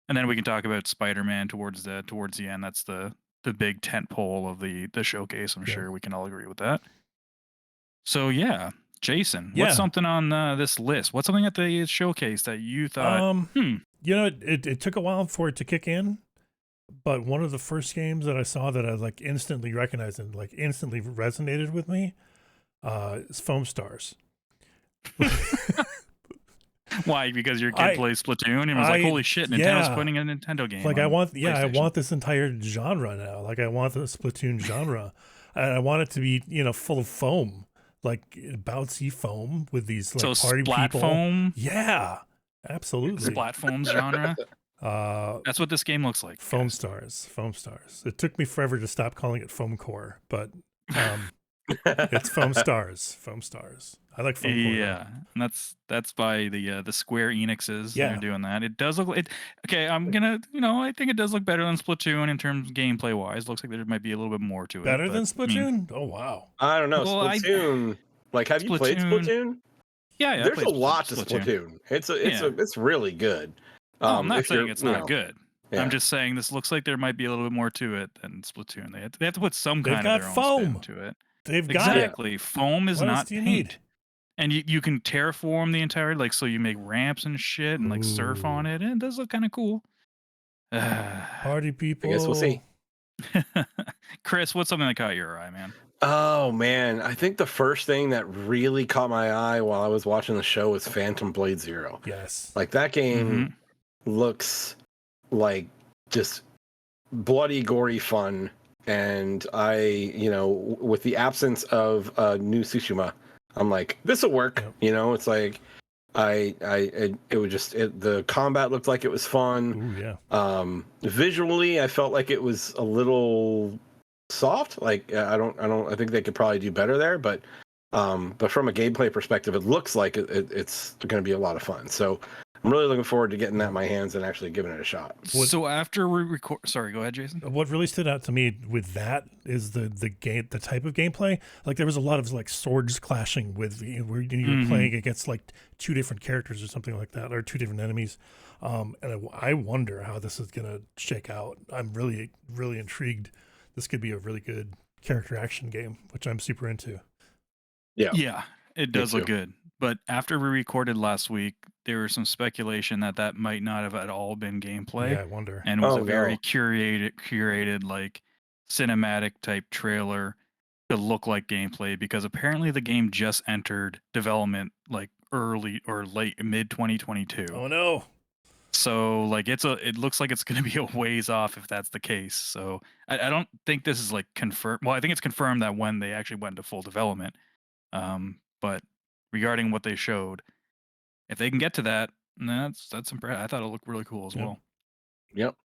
And then we can talk about Spider-Man towards the end. That's the big tent pole of the showcase. I'm sure we can all agree with that. So yeah, Jason, what's something on this list? What's something at the showcase that you thought? You know, it took a while for it to kick in, but one of the first games that I saw that I like instantly recognized and like instantly resonated with me is Foam Stars. Why? Because your kid plays Splatoon and was like, "Holy shit, Nintendo's putting a Nintendo game." Like on I want PlayStation." this entire genre now. Like I want the Splatoon genre, and I want it to be full of foam, like bouncy foam with these like so party splat people. foam. Yeah, absolutely. Splat foams genre. That's what this game looks like. Foam Stars. It took me forever to stop calling it Foam Core, but it's Foam Stars. I like Foam Core. Yeah, and that's by the Square Enixes. Yeah. They're doing that. It does look it. Okay, I'm gonna I think it does look better than Splatoon in terms of gameplay wise. Looks like there might be a little bit more to it. Better than but, I mean, Splatoon? Oh wow. I don't know. Well, Splatoon. Like, have you played Splatoon? Yeah, I There's played a lot to Splatoon. Splatoon. It's really good. I'm not if saying you're- it's not good. Yeah. I'm just saying this looks like there might be a little bit more to it than Splatoon. They have to put some They've kind got of their own spin foam. to it. They've got it. Exactly. Foam is What else not do you paint. need? And you can terraform the entire, like, so you make ramps and shit and like surf on it. And it does look kind of cool. Party people. I guess we'll see. Chris, what's something that caught your eye, man? Oh man, I think the first thing that really caught my eye while I was watching the show was Phantom Blade Zero. Yes. Like that game looks like just bloody, gory fun. And with the absence of new Tsushima, I'm like, this will work. Yep. It's like the combat looked like it was fun. Ooh, yeah. Visually, I felt like it was a little soft. Like I think they could probably do better there, but from a gameplay perspective, it looks like it's going to be a lot of fun. So I'm really looking forward to getting that in my hands and actually giving it a shot. So after we record, sorry, go ahead, Jason. What really stood out to me with that is the type of gameplay. Like there was a lot of like swords clashing with where you're playing against like two different characters or something like that, or two different enemies. And I wonder how this is gonna shake out. I'm really, really intrigued. This could be a really good character action game, which I'm super into. Yeah, it does look good. But after we recorded last week, there was some speculation that might not have at all been gameplay. Yeah, I wonder. And was a very curated like cinematic type trailer to look like gameplay, because apparently the game just entered development like early or late mid 2022. Oh no. So like it looks like it's going to be a ways off if that's the case. So I don't think this is like confirmed. Well, I think it's confirmed that when they actually went into full development. But regarding what they showed, if they can get to that, that's impressive. I thought it looked really cool as well. Yep.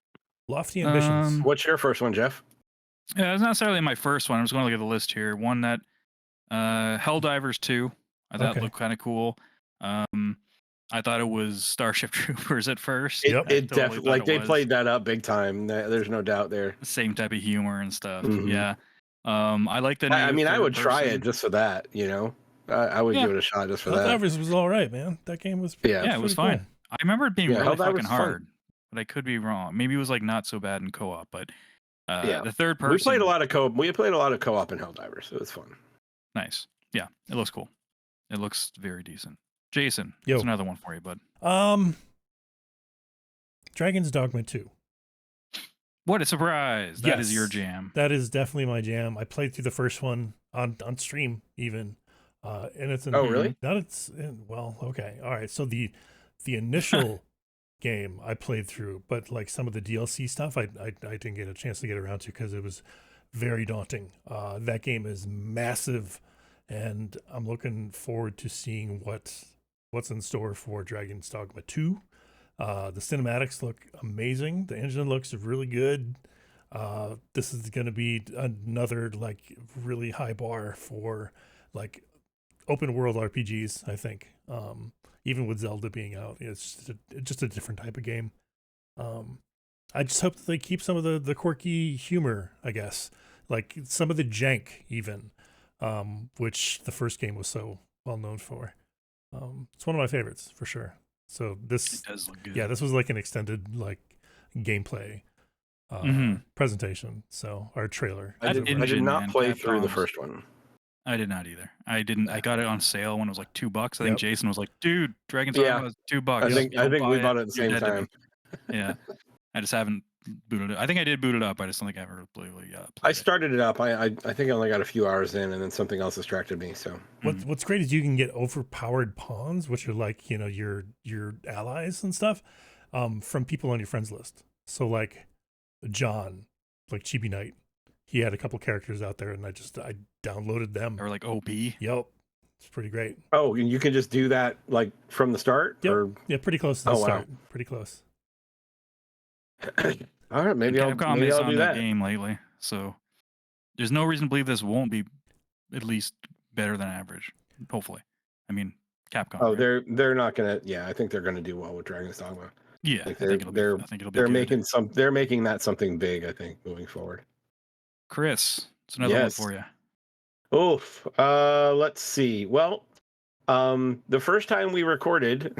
Lofty ambitions. What's your first one, Jeff? Yeah, it's not necessarily my first one. I'm just going to look at the list here. One that Helldivers 2, I thought looked kind of cool. I thought it was Starship Troopers at first. It definitely, like they played that up big time. There's no doubt there. Same type of humor and stuff. Yeah. I like the new I would try it just for that, I would give it a shot just for that. Helldivers was all right, man. That game was it was fine. Cool. I remember it being really fucking hard, but I could be wrong. Maybe it was like not so bad in co-op, but the third person. We played a lot of co-op. We played a lot of co-op in Helldivers. It was fun. Nice. Yeah, it looks cool. It looks very decent. Jason, there's another one for you, bud. Dragon's Dogma 2. What a surprise! That is your jam. That is definitely my jam. I played through the first one on stream even, and it's really? Okay, all right. So the initial game I played through, but like some of the DLC stuff, I didn't get a chance to get around to because it was very daunting. That game is massive, and I'm looking forward to seeing what's in store for Dragon's Dogma 2. The cinematics look amazing. The engine looks really good. This is going to be another like really high bar for like open world RPGs, I think. Even with Zelda being out, it's just a different type of game. I just hope that they keep some of the quirky humor, I guess, like some of the jank even, which the first game was so well known for. It's one of my favorites for sure. So this does look good. Yeah, this was like an extended like gameplay presentation. So our trailer. I did not play through the first one. I did not either. I didn't. I got it on sale when it was like $2. I think Jason was like, "Dude, Dragon's Dogma was $2." I think we bought it at the same time. Yeah, I just haven't booted it. I think I did boot it up. I just don't think I ever played I started it up. I think I only got a few hours in, and then something else distracted me. So what's great is you can get overpowered pawns, which are like your allies and stuff, from people on your friends list. So like John, like Chibi Knight, he had a couple characters out there, and I downloaded them. Or like OP. Yep, it's pretty great. Oh, and you can just do that like from the start. Yep. Or... Yeah, pretty close to the start. Wow. Pretty close. All right, maybe I'll do that game lately. So there's no reason to believe this won't be at least better than average. Hopefully, I mean Capcom. Oh, right? they're not gonna. Yeah, I think they're gonna do well with Dragon's Dogma. Yeah, like they're making that something big. I think moving forward. Chris, it's another one for you. Oof. Let's see. Well, the first time we recorded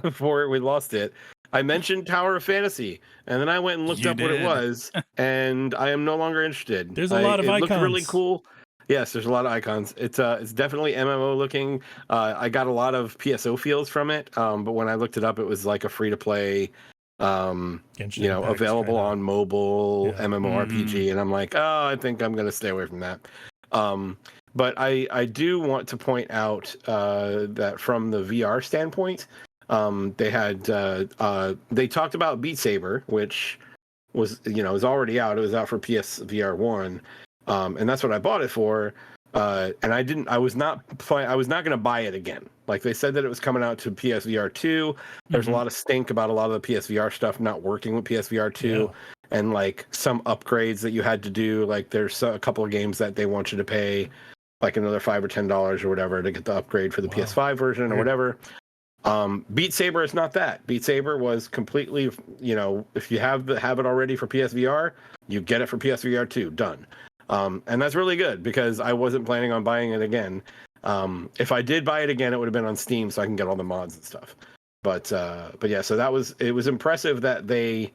before we lost it, I mentioned Tower of Fantasy, and then I went and looked up what it was, and I am no longer interested. There's a lot of icons. It looked really cool. Yes, there's a lot of icons. It's definitely MMO looking. I got a lot of PSO feels from it, but when I looked it up, it was like a free to play, available on mobile MMORPG, and I'm like, I think I'm gonna stay away from that. But I do want to point out that from the VR standpoint, they talked about Beat Saber, which was is already out. It was out for PSVR 1, and that's what I bought it for. And I was not going to buy it again. Like they said that it was coming out to PSVR 2. There's a lot of stink about a lot of the PSVR stuff not working with PSVR 2, and like some upgrades that you had to do. Like there's a couple of games that they want you to pay like another $5 or $10 or whatever to get the upgrade for the PS5 version or whatever. Beat Saber is not that. Beat Saber was completely, if you have it already for PSVR, you get it for PSVR 2, done. And that's really good because I wasn't planning on buying it again. If I did buy it again, it would have been on Steam so I can get all the mods and stuff. But yeah, so it was impressive that they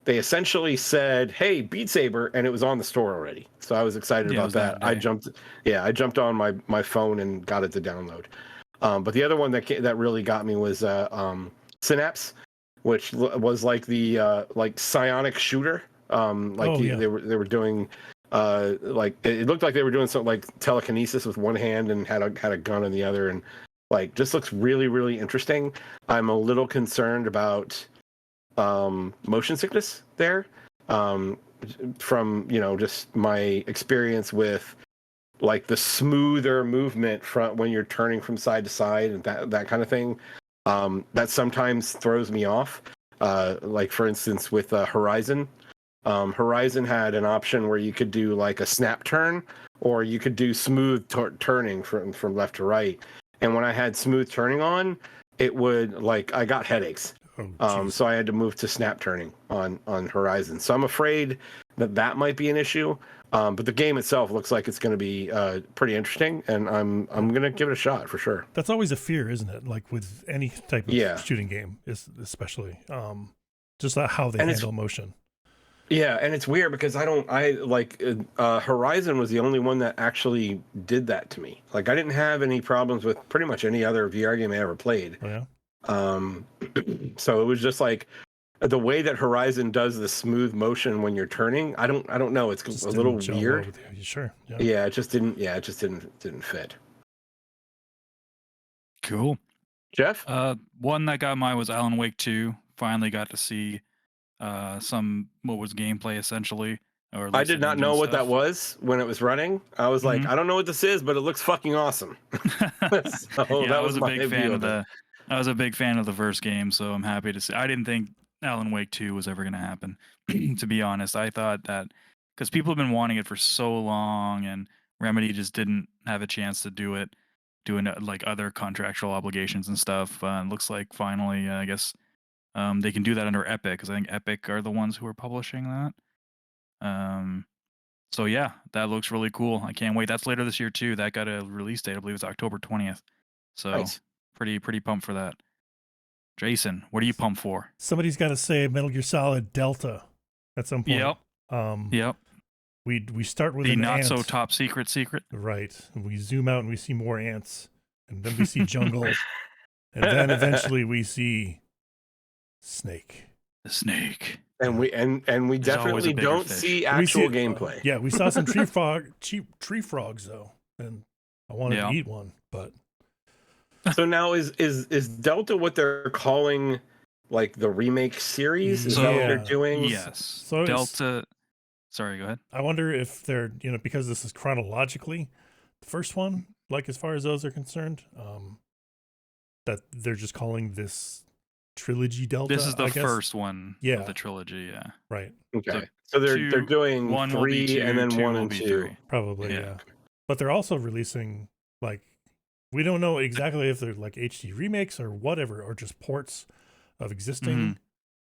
essentially said, "Hey, Beat Saber," and it was on the store already. So I was excited about that. I jumped on my phone and got it to download. But the other one that really got me was Synapse, which was like the like psionic shooter. They were doing like it looked like they were doing something like telekinesis with one hand and had a gun in the other, and like just looks really, really interesting. I'm a little concerned about motion sickness there, from just my experience with like the smoother movement when you're turning from side to side and that kind of thing. That sometimes throws me off. Like for instance with Horizon. Horizon had an option where you could do like a snap turn, or you could do smooth turning from left to right. And when I had smooth turning on, it would I got headaches. So I had to move to snap turning on Horizon. So I'm afraid that might be an issue. But the game itself looks like it's going to be pretty interesting, and I'm going to give it a shot for sure. That's always a fear, isn't it? Like with any type of shooting game, especially just how they handle motion. Yeah, and it's weird because Horizon was the only one that actually did that to me. Like I didn't have any problems with pretty much any other VR game I ever played. Oh, yeah. So it was just like the way that Horizon does the smooth motion when you're turning. I don't know. It's just a little weird. Sure. Yeah, it just didn't fit. Cool. Jeff? One that got mine was Alan Wake 2. Finally got to see what was gameplay essentially. Or I did not know what that was when it was running. I was like, I don't know what this is, but it looks fucking awesme. I was a big fan of I was a big fan of the first game, so I'm happy to see. I didn't think Alan Wake 2 was ever going to happen. To be honest, I thought that because people have been wanting it for so long, and Remedy just didn't have a chance to do it, doing like other contractual obligations and stuff. Looks like finally, I guess they can do that under Epic, because I think Epic are the ones who are publishing that. So yeah, that looks really cool. I can't wait. That's later this year too. That got a release date. I believe it's October 20th. So nice. pretty pumped for that. Jason, what are you pumped for? Somebody's got to say Metal Gear Solid Delta at some point. Yep. We start with the an not ant. so top secret. Right. We zoom out and we see more ants, and then we see jungle, and then eventually we see Snake. The snake. And we definitely don't see actual gameplay. Yeah, we saw some tree frogs though, and I wanted to eat one, but. So now is Delta what they're calling like the remake series? Is that what they're doing? Yes. So Delta. Sorry, go ahead. I wonder if they're because this is chronologically the first one, like as far as those are concerned, that they're just calling this trilogy Delta. This is the first one of the trilogy, yeah. Right. Okay. So they're doing 3 and then 1 and 2. Probably, yeah. But they're also releasing like we don't know exactly if they're like HD remakes or whatever, or just ports of existing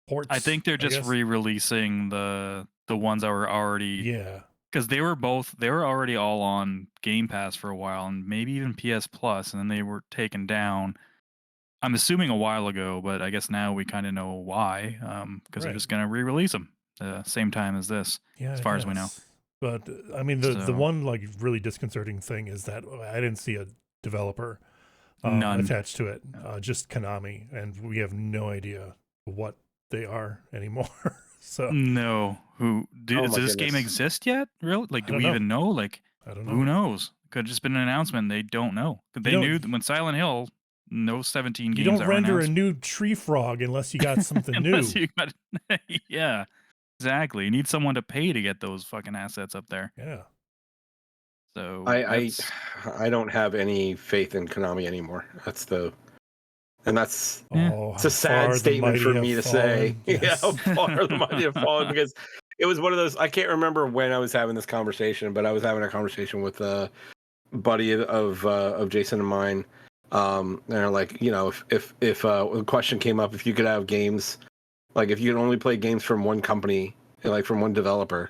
ports. I think they're just re-releasing the ones that were already because they were already all on Game Pass for a while, and maybe even PS Plus, and then they were taken down. I'm assuming a while ago, but I guess now we kind of know why, because they're just going to re-release them same time as this, as far as we know. But I mean, the one like really disconcerting thing is that I didn't see a developer attached to it, just Konami, and we have no idea what they are anymore. So no, does this game exist yet? Really? Like, do we even know? Like, I don't know. Who knows? Could have just been an announcement. They don't know. They knew that when Silent Hill, no 17 games. You don't render a new tree frog unless you got something new. You got, yeah, exactly. You need someone to pay to get those fucking assets up there. Yeah. So I don't have any faith in Konami anymore. It's a sad statement for me to say. Yes. Yeah, how far the mighty have fallen, because it was one of those. I can't remember when I was having this conversation, but I was having a conversation with a buddy of Jason and mine. And they're like, if the question came up, if you could have games, like if you could only play games from one company, like from one developer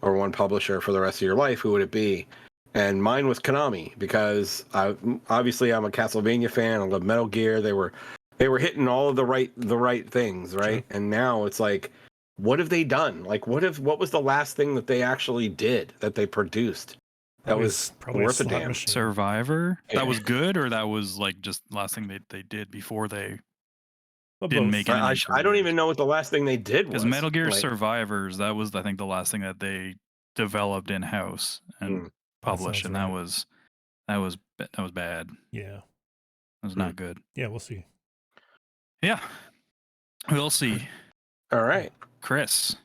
or one publisher for the rest of your life, who would it be? And mine was Konami, because I'm a Castlevania fan. I love Metal Gear. They were hitting all of the right things, right? Sure. And now it's like, what have they done? Like, what was the last thing that they actually did, that they produced? That was probably worth a damn. Machine. Survivor? Yeah. That was good, or that was like just the last thing they did before they didn't make it? I don't even know what the last thing they did was. Because Metal Gear Survivors, that was, I think, the last thing that they developed in house and published, and that was bad. Yeah, that was not good. Yeah, we'll see. Yeah, we'll see. All right, Chris.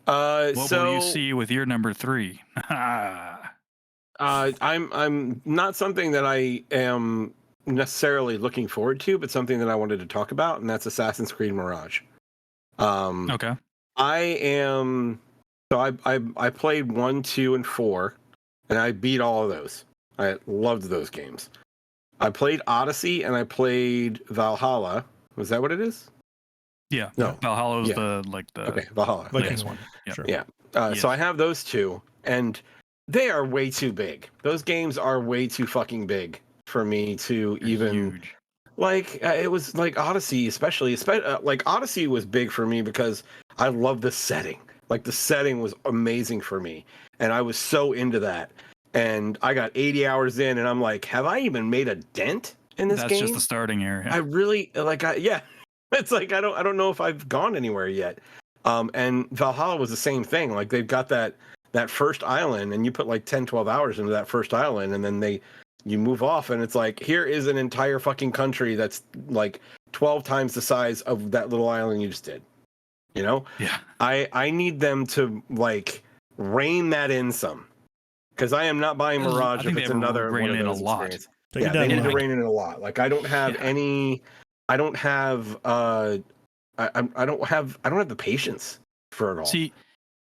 What will you see with your number 3? I'm not something that I am necessarily looking forward to, but something that I wanted to talk about, and that's Assassin's Creed Mirage. Okay. I played 1, 2, and 4, and I beat all of those. I loved those games. I played Odyssey and I played Valhalla. Was that what it is? Yeah. No. Valhalla is the Valhalla. Viking one. Yeah. Sure. Yeah. So I have those two, and they are way too big. Those games are way too fucking big for me to even. Huge. Like it was like Odyssey, especially like Odyssey was big for me because I love the setting. Like the setting was amazing for me, and I was so into that. And I got 80 hours in, and I'm like, have I even made a dent in this game? That's just the starting area. I really It's like I don't know if I've gone anywhere yet. And Valhalla was the same thing. Like they've got that first island, and you put like 10, 12 hours into that first island, and then you move off, and it's like, here is an entire fucking country that's like 12 times the size of that little island you just did. You know? Yeah. I need them to like rein that in some. Because I am not buying Mirage if it's another one of those experiences. Yeah, they need to rein it in a lot. Like I don't have any. I don't have. I don't have the patience for it all. See,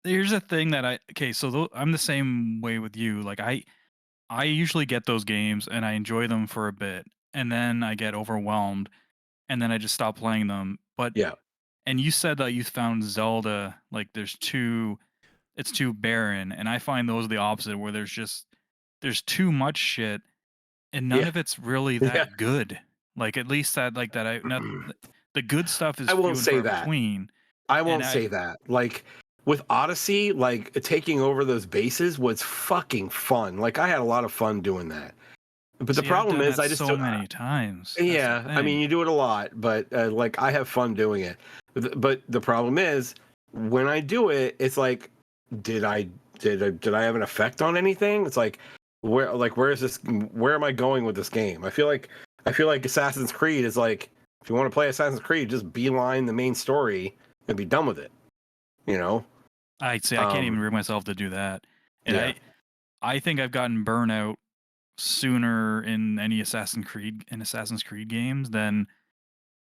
here's the thing that so I'm the same way with you. Like I usually get those games and I enjoy them for a bit, and then I get overwhelmed, and then I just stop playing them. But yeah. And you said that you found Zelda like it's too barren, and I find those the opposite, where there's too much shit, and none of it's really that good. Like at least the good stuff is. I won't say that. Between. I won't say that. Like with Odyssey, like taking over those bases was fucking fun. Like I had a lot of fun doing that. But the problem is, I just so many times. Yeah, I mean, you do it a lot, but like I have fun doing it. But the problem is, when I do it, it's like, did I have an effect on anything? It's like, where is this? Where am I going with this game? I feel like Assassin's Creed is like, if you want to play Assassin's Creed, just beeline the main story and be done with it. You know? I'd say I can't even bring myself to do that, and I think I've gotten burnout sooner in any Assassin's Creed games than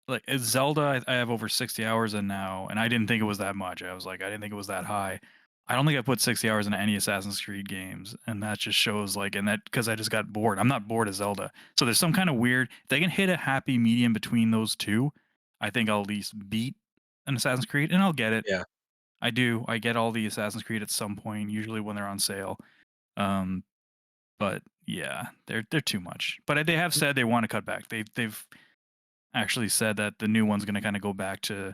like Zelda. I have over 60 hours in now, and I didn't think it was that much. I didn't think it was that high. I don't think I put 60 hours into any Assassin's Creed games, and that just shows because I just got bored. I'm not bored of Zelda, so there's some kind of weird. If they can hit a happy medium between those two, I think I'll at least beat an Assassin's Creed, and I'll get it. Yeah, I do. I get all the Assassin's Creed at some point, usually when they're on sale. But yeah, they're too much. But they have said they want to cut back. They've actually said that the new one's going to kind of go back to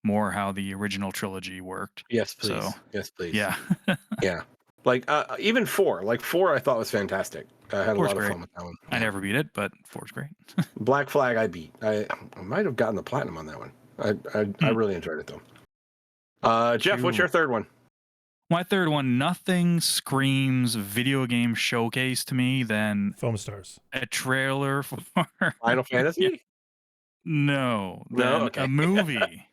more how the original trilogy worked. Yes, please. So, yes, please. Yeah. Yeah. Like even 4. Like 4, I thought was fantastic. I had a lot of fun with that one. I never beat it, but 4's great. Black Flag, I beat. I might have gotten the platinum on that one. I really enjoyed it though. Jeff, what's your third one? My third one, nothing screams video game showcase to me than Foam Stars. a trailer for Final Fantasy? no, No? then Okay. a movie.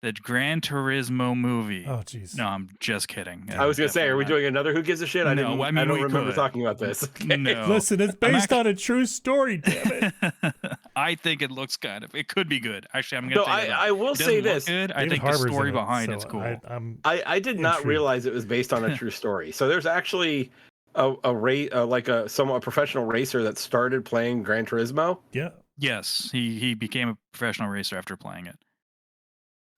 The Gran Turismo movie. Oh, jeez. No, I'm just kidding. I was gonna say, Definitely are we not. doing another Who Gives a Shit? I No, I mean, don't we remember could. talking about this. Okay. No. Listen, it's based on a true story, damn it. I think it looks kind of. It could be good. Actually, I'm gonna. No, take it back. I will It say doesn't look this. good. I David think the Harbour's story in it, behind so it's cool. I did not intrigued. realize it was based on a true story. So there's actually a professional racer that started playing Gran Turismo. Yeah. Yes, he became a professional racer after playing it.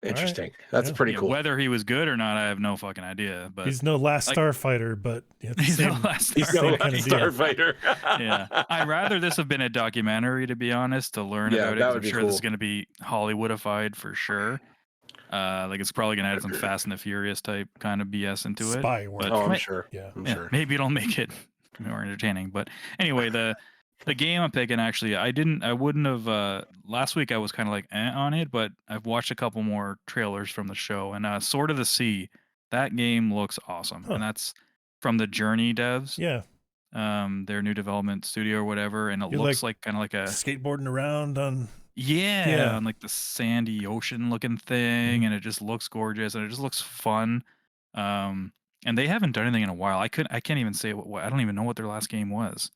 Interesting. That's Yeah. pretty cool. Whether he was good or not, I have no fucking idea. But He's no Last Starfighter, but he's no Last Starfighter. Yeah, I'd rather this have been a documentary, to be honest, to learn about it. that 'cause would I'm be sure cool. this is going to be Hollywoodified for sure. Like it's probably going to add some Fast and the Furious type kind of BS into it. Spy work. But I'm sure. Yeah. I'm yeah, sure. maybe it'll make it more entertaining. But anyway, the game I'm picking, actually, I wouldn't have last week I was kind of like on it, but I've watched a couple more trailers from the show, and Sword of the Sea, that game looks awesome. Huh. And that's from the Journey devs, Yeah. their new development studio or whatever, and it You're looks like kind of like a skateboarding around on yeah, on like the sandy ocean looking thing, and it just looks gorgeous and it just looks fun. And they haven't done anything in a while. I can't even say what I don't even know what their last game was.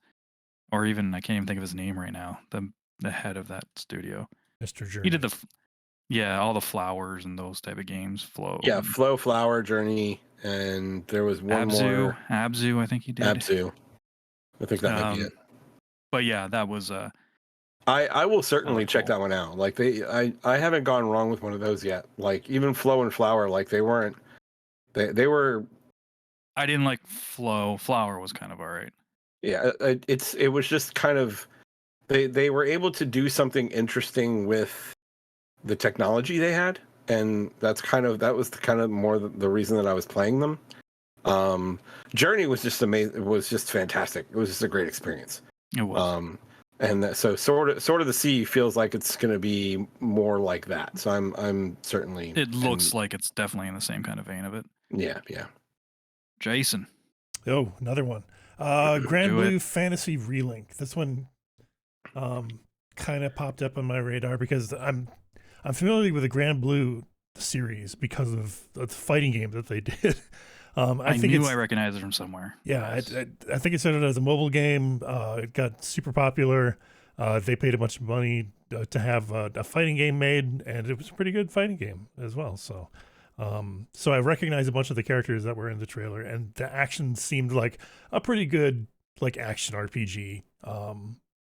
Or even I can't even think of his name right now. The head of that studio. Mr. Journey. He did all the flowers and those type of games. Flow. Yeah, Flow, Flower, Journey, and there was one more. Abzu, I think he did. Abzu. I think that might be it. But yeah, that was I will certainly check cool. that one out. Like I haven't gone wrong with one of those yet. Like even Flow and Flower, like they were. I didn't like Flow. Flower was kind of alright. Yeah, it was just kind of they were able to do something interesting with the technology they had, and that was more the reason that I was playing them. Journey was just amazing. It was just fantastic. It was just a great experience. It was. So Sword of the Sea feels like it's going to be more like that. So I'm certainly. It looks like it's definitely in the same kind of vein of it. Yeah. Jason. Oh, another one. Grand Blue Fantasy Relink. This one kind of popped up on my radar because I'm familiar with the Grand Blue series because of the fighting game that they did. I recognized it from somewhere. Yeah, I think it started as a mobile game. It got super popular. They paid a bunch of money to have a fighting game made, and it was a pretty good fighting game as well. So I recognized a bunch of the characters that were in the trailer, and the action seemed like a pretty good like action RPG.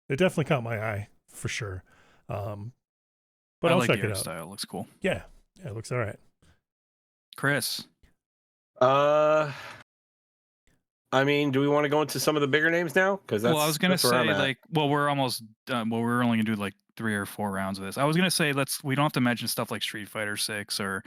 It definitely caught my eye for sure. But I'll like check the it art out. style. It looks cool. Yeah, it looks all right. Chris. I mean, do we want to go into some of the bigger names now? Because I was gonna say we're almost done. Well, we're only gonna do like 3 or 4 rounds of this. I was gonna say we don't have to mention stuff like Street Fighter 6 or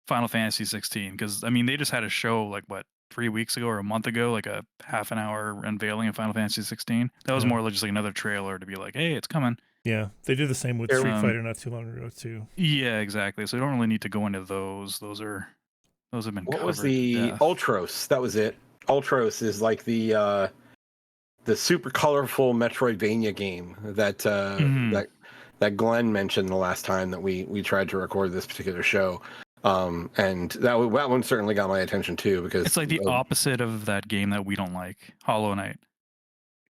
Final Fantasy 16 because I mean they just had a show like 3 weeks ago or a month ago, like a half an hour unveiling of Final Fantasy 16. That was more just like another trailer to be like, hey, it's coming. Yeah, they did the same with Street Fighter not too long ago too. Yeah, exactly. So we don't really need to go into those. Those have been. What was the Ultros? That was it. Ultros is like the super colorful Metroidvania game that that Glenn mentioned the last time that we tried to record this particular show. And that one certainly got my attention too because it's like the opposite of that game that we don't like, Hollow Knight.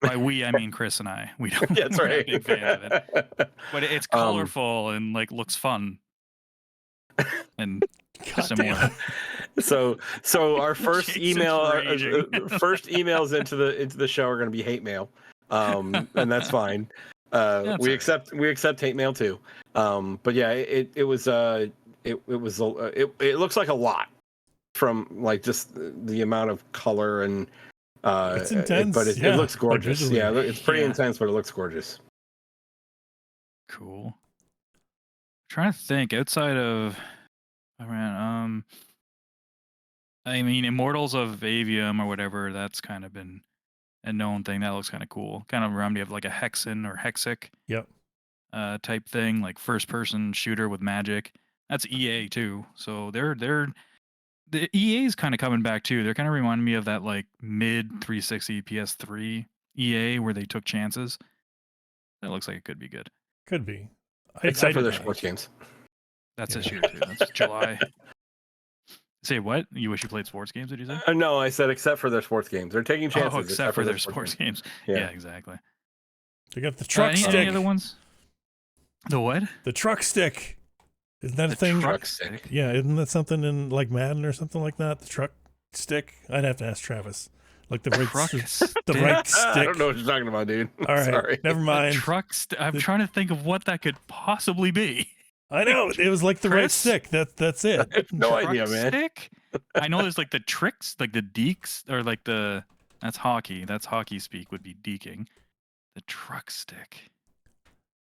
By we, I mean Chris and I. We don't. That's right. A big fan of it. But it's colorful and like looks fun. And similar. So our first first emails into the show are going to be hate mail, and that's fine. We accept hate mail too. But yeah, it looks like a lot from like just the amount of color and it's intense, but it looks gorgeous. Yeah, it's pretty intense, but it looks gorgeous. Cool. I'm trying to think outside of. I mean, Immortals of Avium or whatever, that's kind of been a known thing. That looks kind of cool. Kind of remind me of like a Hexen or Hexic type thing, like first-person shooter with magic. That's EA too. So they're The EA is kind of coming back too. They're kind of reminding me of that like mid 360 PS3 EA where they took chances. That looks like it could be good. Could be. Except for their sports games. That's this year too. That's July. Say what? You wish you played sports games? Did you say? No, I said except for their sports games. They're taking chances. Oh, except for their sports games. Yeah, exactly. They got the truck stick. Any other ones? The what? The truck stick. Isn't that a thing? Truck stick. Yeah, isn't that something in like Madden or something like that? The truck stick. I'd have to ask Travis. Like the right stick. I don't know what you're talking about, dude. All right, sorry. never mind. I'm trying to think of what that could possibly be. I know it was like the right stick. That's it. I have no idea, man. Stick? I know there's like the tricks, like the deeks, or like that's hockey. That's hockey speak would be deking. The truck stick.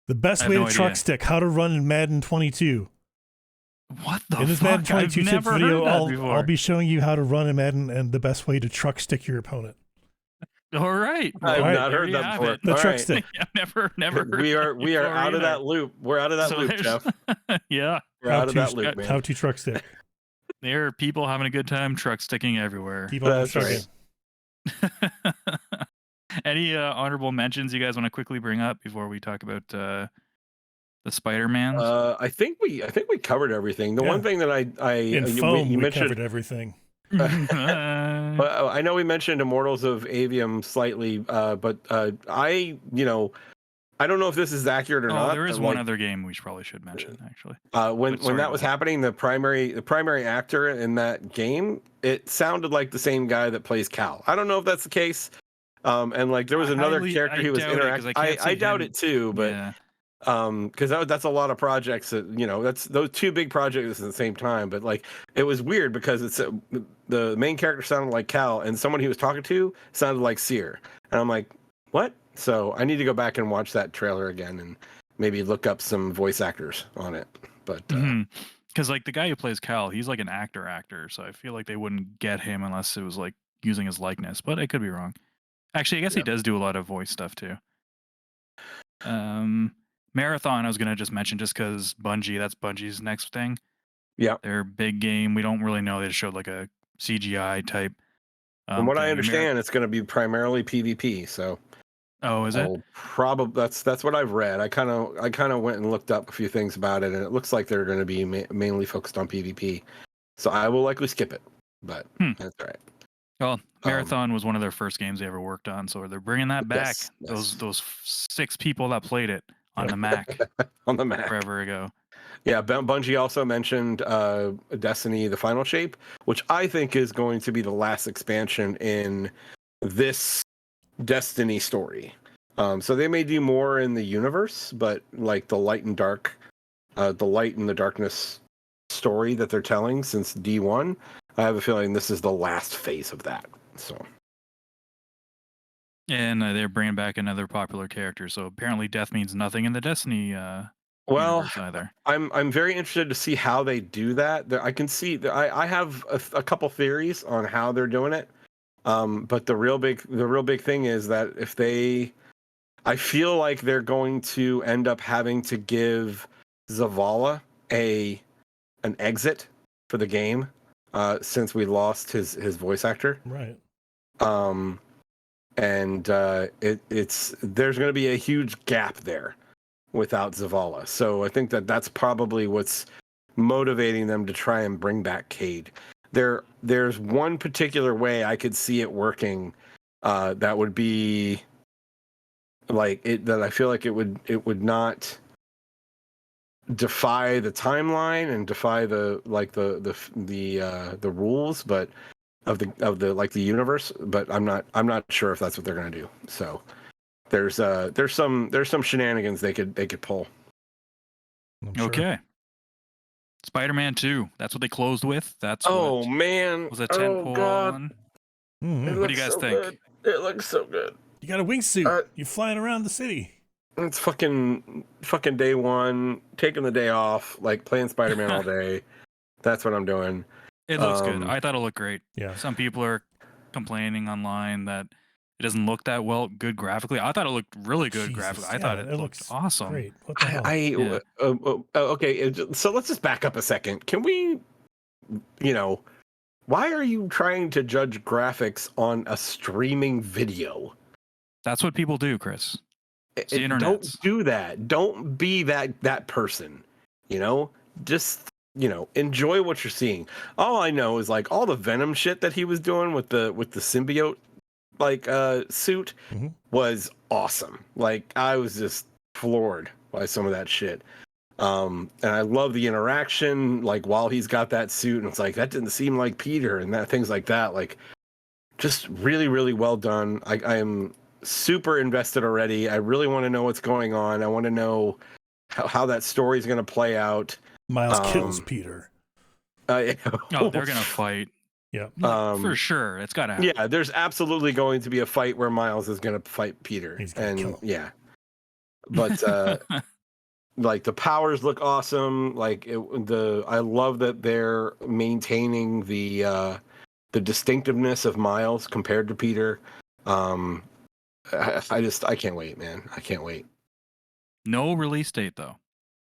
The best way to truck stick. How to run in Madden 22. What the in this fuck? Madden 22 I've tips never video, heard that before. I'll be showing you how to run in Madden and the best way to truck stick your opponent. All right. I've not heard that before. The truck stick. I've never heard we are out of that loop. We're out of that loop, Jeff. Yeah. We're out of that loop, man. How to truck stick. There are people having a good time truck sticking everywhere. Keep on trucking. Any honorable mentions you guys want to quickly bring up before we talk about the Spider-Man? I think we covered everything. The one thing that we mentioned covered everything. I know we mentioned Immortals of Avium slightly, but I don't know if this is accurate or not. There is one other game we probably should mention actually. When that was happening, the primary actor in that game, it sounded like the same guy that plays Cal. I don't know if that's the case. And like there was another character he was interacting. I doubt it too, but because that's a lot of projects that that's those two big projects at the same time. But like it was weird because it's the main character sounded like Cal and someone he was talking to sounded like Seer, and I'm like, what? So I need to go back and watch that trailer again and maybe look up some voice actors on it. But because like the guy who plays Cal, he's like an actor, so I feel like they wouldn't get him unless it was like using his likeness. But I could be wrong. Actually, I guess he does do a lot of voice stuff too. Marathon, I was gonna just mention just because Bungie, that's Bungie's next thing. Yeah, their big game. We don't really know. They just showed like a CGI type. From what I understand, it's going to be primarily PvP. So, is it? Probably that's what I've read. I kind of went and looked up a few things about it, and it looks like they're going to be mainly focused on PvP. So I will likely skip it, but that's all right. Well, Marathon was one of their first games they ever worked on, so they're bringing that back. Yes. Those 6 people that played it on the Mac on the Mac forever ago. Yeah, Bungie also mentioned Destiny: The Final Shape, which I think is going to be the last expansion in this Destiny story. So they may do more in the universe, but like the light and the darkness story that they're telling since D1, I have a feeling this is the last phase of that. So. And they're bringing back another popular character. So apparently, death means nothing in the Destiny. Well, I'm very interested to see how they do that. I can see that I have a couple theories on how they're doing it. But the real big thing is that I feel like they're going to end up having to give Zavala an exit for the game, since we lost his voice actor. Right. And there's going to be a huge gap there without Zavala. So I think that's probably what's motivating them to try and bring back Cade. There's one particular way I could see it working, that would be like it, that I feel like it would not defy the timeline and defy the rules, but of the universe, but I'm not sure if that's what they're going to do. So there's some shenanigans they could pull. Sure. Okay. Spider-Man 2. That's what they closed with. That's man, was a 10-pole one. Mm-hmm. What do you guys think? Good. It looks so good. You got a wingsuit. You're flying around the city. It's fucking day one, taking the day off, like playing Spider-Man all day. That's what I'm doing. It looks good. I thought it looked great. Yeah. Some people are complaining online that it doesn't look that good graphically. I thought it looked really good graphically. I thought it looked awesome. Great. What the hell? Okay, so let's just back up a second. Can we, Why are you trying to judge graphics on a streaming video? That's what people do, Chris. It's the internet. Don't do that. Don't be that person. You know, just enjoy what you're seeing. All I know is like all the Venom shit that he was doing with the symbiote suit was awesome. Like I was just floored by some of that shit. And I love the interaction, like while he's got that suit, and it's like that didn't seem like Peter, and that things like that. Like, just really, really well done. I am super invested already. I really want to know what's going on. I want to know how that story is going to play out. Miles kills Peter. Oh, they're gonna fight. Yeah, for sure. It's gotta happen. Yeah, there's absolutely going to be a fight where Miles is going to fight Peter. He's gonna kill him. Yeah, but like the powers look awesome. Like I love that they're maintaining the distinctiveness of Miles compared to Peter. I can't wait, man. I can't wait. No release date though.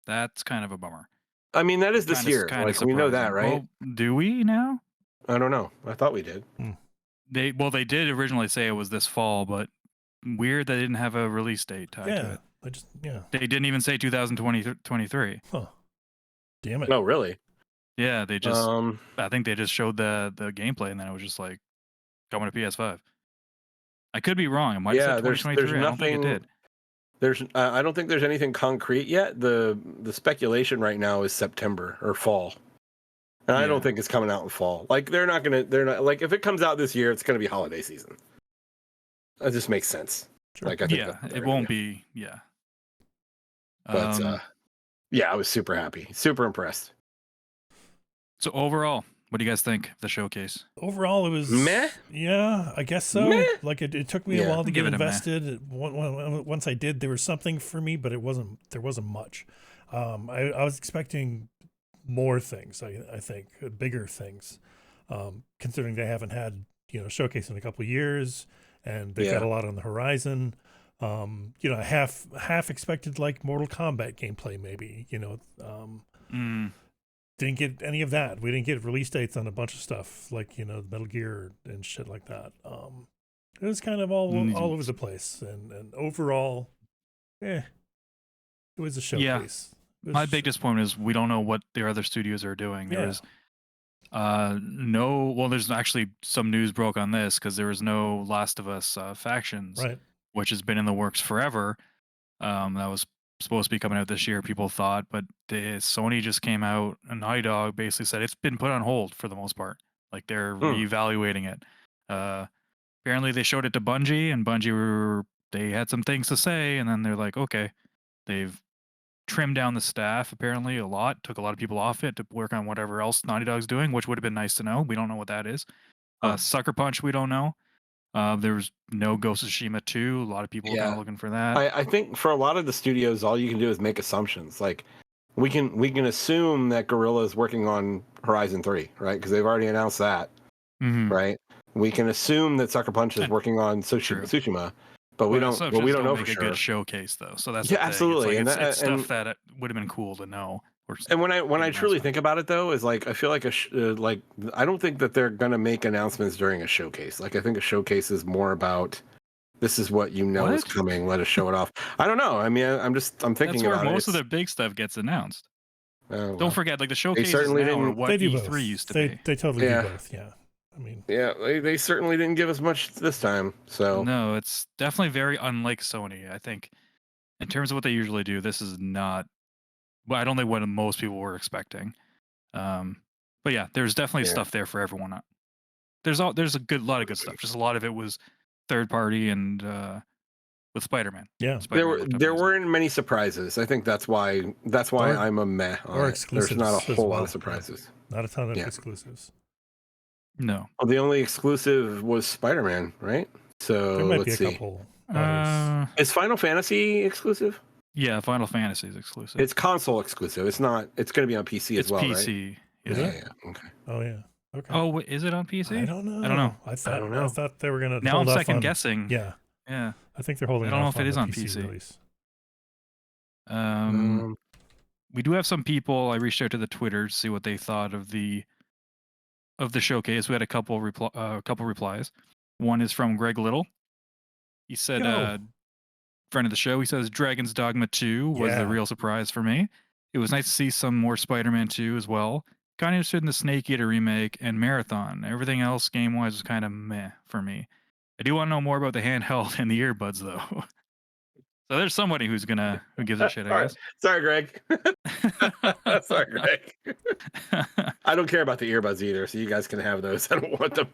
That's kind of a bummer. I mean, that is this year. Like we know that, right? Well, do we now? I don't know. I thought we did. They did originally say it was this fall, but weird they didn't have a release date tied to it. They didn't even say 2023. Huh. Damn it. No, really? Yeah, they just I think they just showed the gameplay and then it was just like coming to PS5. I could be wrong. It might have said 2023. There's nothing, I don't think it did. I don't think there's anything concrete yet. The speculation right now is September or fall. And I don't think it's coming out in fall. Like they're not like if it comes out this year, it's gonna be holiday season. That just makes sense. Sure. Like I think it won't be But yeah, I was super happy, super impressed. So overall, what do you guys think of the showcase? Overall, it was meh. Yeah, I guess so. Meh. Like it took me a while to get invested. Meh. Once I did, there was something for me, but there wasn't much. I was expecting more things. I think bigger things, considering they haven't had showcase in a couple of years, and they've got a lot on the horizon. Half expected like Mortal Kombat gameplay, maybe. Didn't get any of that. We didn't get release dates on a bunch of stuff like Metal Gear and shit like that. It was kind of all over the place, and overall, it was a showcase. Yeah. My big disappointment is we don't know what the other studios are doing. There is there's actually some news broke on this because there was no Last of Us factions, right, which has been in the works forever. That was supposed to be coming out this year, people thought, but Sony just came out and Naughty Dog basically said it's been put on hold for the most part. Like they're reevaluating it. Apparently they showed it to Bungie, and Bungie they had some things to say, and then they're like, okay, they've trimmed down the staff apparently a lot, took a lot of people off it to work on whatever else Naughty Dog's doing, which would have been nice to know. We don't know what that is. Sucker Punch, we don't know. There was no Ghost of Tsushima 2. A lot of people are kind of looking for that. I think for a lot of the studios, all you can do is make assumptions. Like we can assume that Guerrilla is working on Horizon 3, right? Because they've already announced that, right? We can assume that Sucker Punch is working on Tsushima, but we don't. But we don't know for sure. A good showcase though, so that's absolutely. It's stuff that would have been cool to know. And when I truly think about it, though, is like I feel like I don't think that they're gonna make announcements during a showcase. Like I think a showcase is more about this is what is coming. Let us show it off. I don't know. I mean, I'm thinking that's where about most of their big stuff gets announced. Don't forget, like the showcases now are what E3 used to be. They totally do both. Yeah. I mean, they certainly didn't give us much this time. So no, it's definitely very unlike Sony. I think in terms of what they usually do, this is not. Well, I don't think what most people were expecting. But yeah, there's definitely stuff there for everyone. There's a lot of good stuff. Just a lot of it was third party and with Spider-Man. Yeah, there weren't many surprises. I think that's why I'm a meh. Or exclusives. There's not a whole lot of surprises. Not a ton of exclusives. No. Well, the only exclusive was Spider-Man, right? So there might let's be a see. couple. Is Final Fantasy exclusive? Yeah, Final Fantasy is exclusive. It's console exclusive. It's not. It's going to be on PC as well, PC. Right? Is it? Yeah. Okay. Oh yeah. Okay. Oh, wait, is it on PC? I don't know. I thought they were going to. Now I'm second guessing. Yeah. Yeah. I think they're holding. I don't know if it is on PC. Release. We do have some people. I reached out to the Twitter to see what they thought of the of the showcase, we had a couple replies. One is from Greg Little. He said, Yo. friend of the show, he says Dragon's Dogma 2 was the Yeah. real surprise for me. It was nice to see some more Spider-Man 2 as well. Kind of interested in the Snake Eater remake and Marathon. Everything else game-wise was kind of meh for me. I do want to know more about the handheld and the earbuds though. So there's somebody who gives a shit, I guess. Sorry, Greg. Sorry, Greg. I don't care about the earbuds either, so you guys can have those. I don't want them.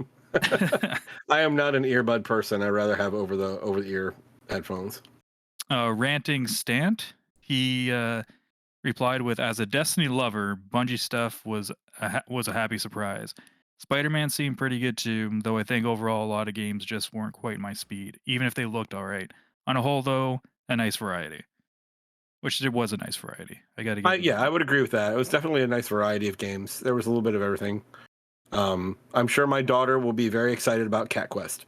I am not an earbud person. I'd rather have over the ear headphones. Ranting Stant, he replied with, "As a Destiny lover, Bungie stuff was a happy surprise. Spider-Man seemed pretty good too, though I think overall a lot of games just weren't quite my speed, even if they looked all right. On a whole, though, a nice variety." Which there was a nice variety. I got to give. Yeah, I would agree with that. It was definitely a nice variety of games. There was a little bit of everything. I'm sure my daughter will be very excited about Cat Quest.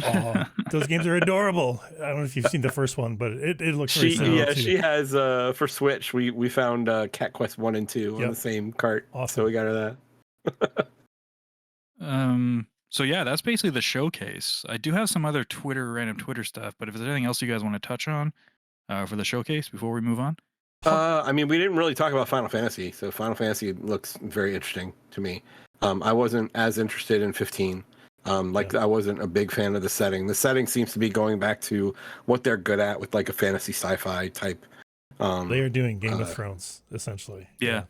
Oh, those games are adorable. I don't know if you've seen the first one, but it looks very similar. Yeah, she has for Switch. We found Cat Quest 1 and 2 on the same cart. Awesome. So we got her that. So yeah, that's basically the showcase. I do have some other random Twitter stuff, but if there's anything else you guys want to touch on for the showcase before we move on. I mean, we didn't really talk about Final Fantasy, so Final Fantasy looks very interesting to me. I wasn't as interested in 15. I wasn't a big fan of the setting. The setting seems to be going back to what they're good at with like a fantasy sci-fi type. They are doing Game of Thrones essentially. Yeah.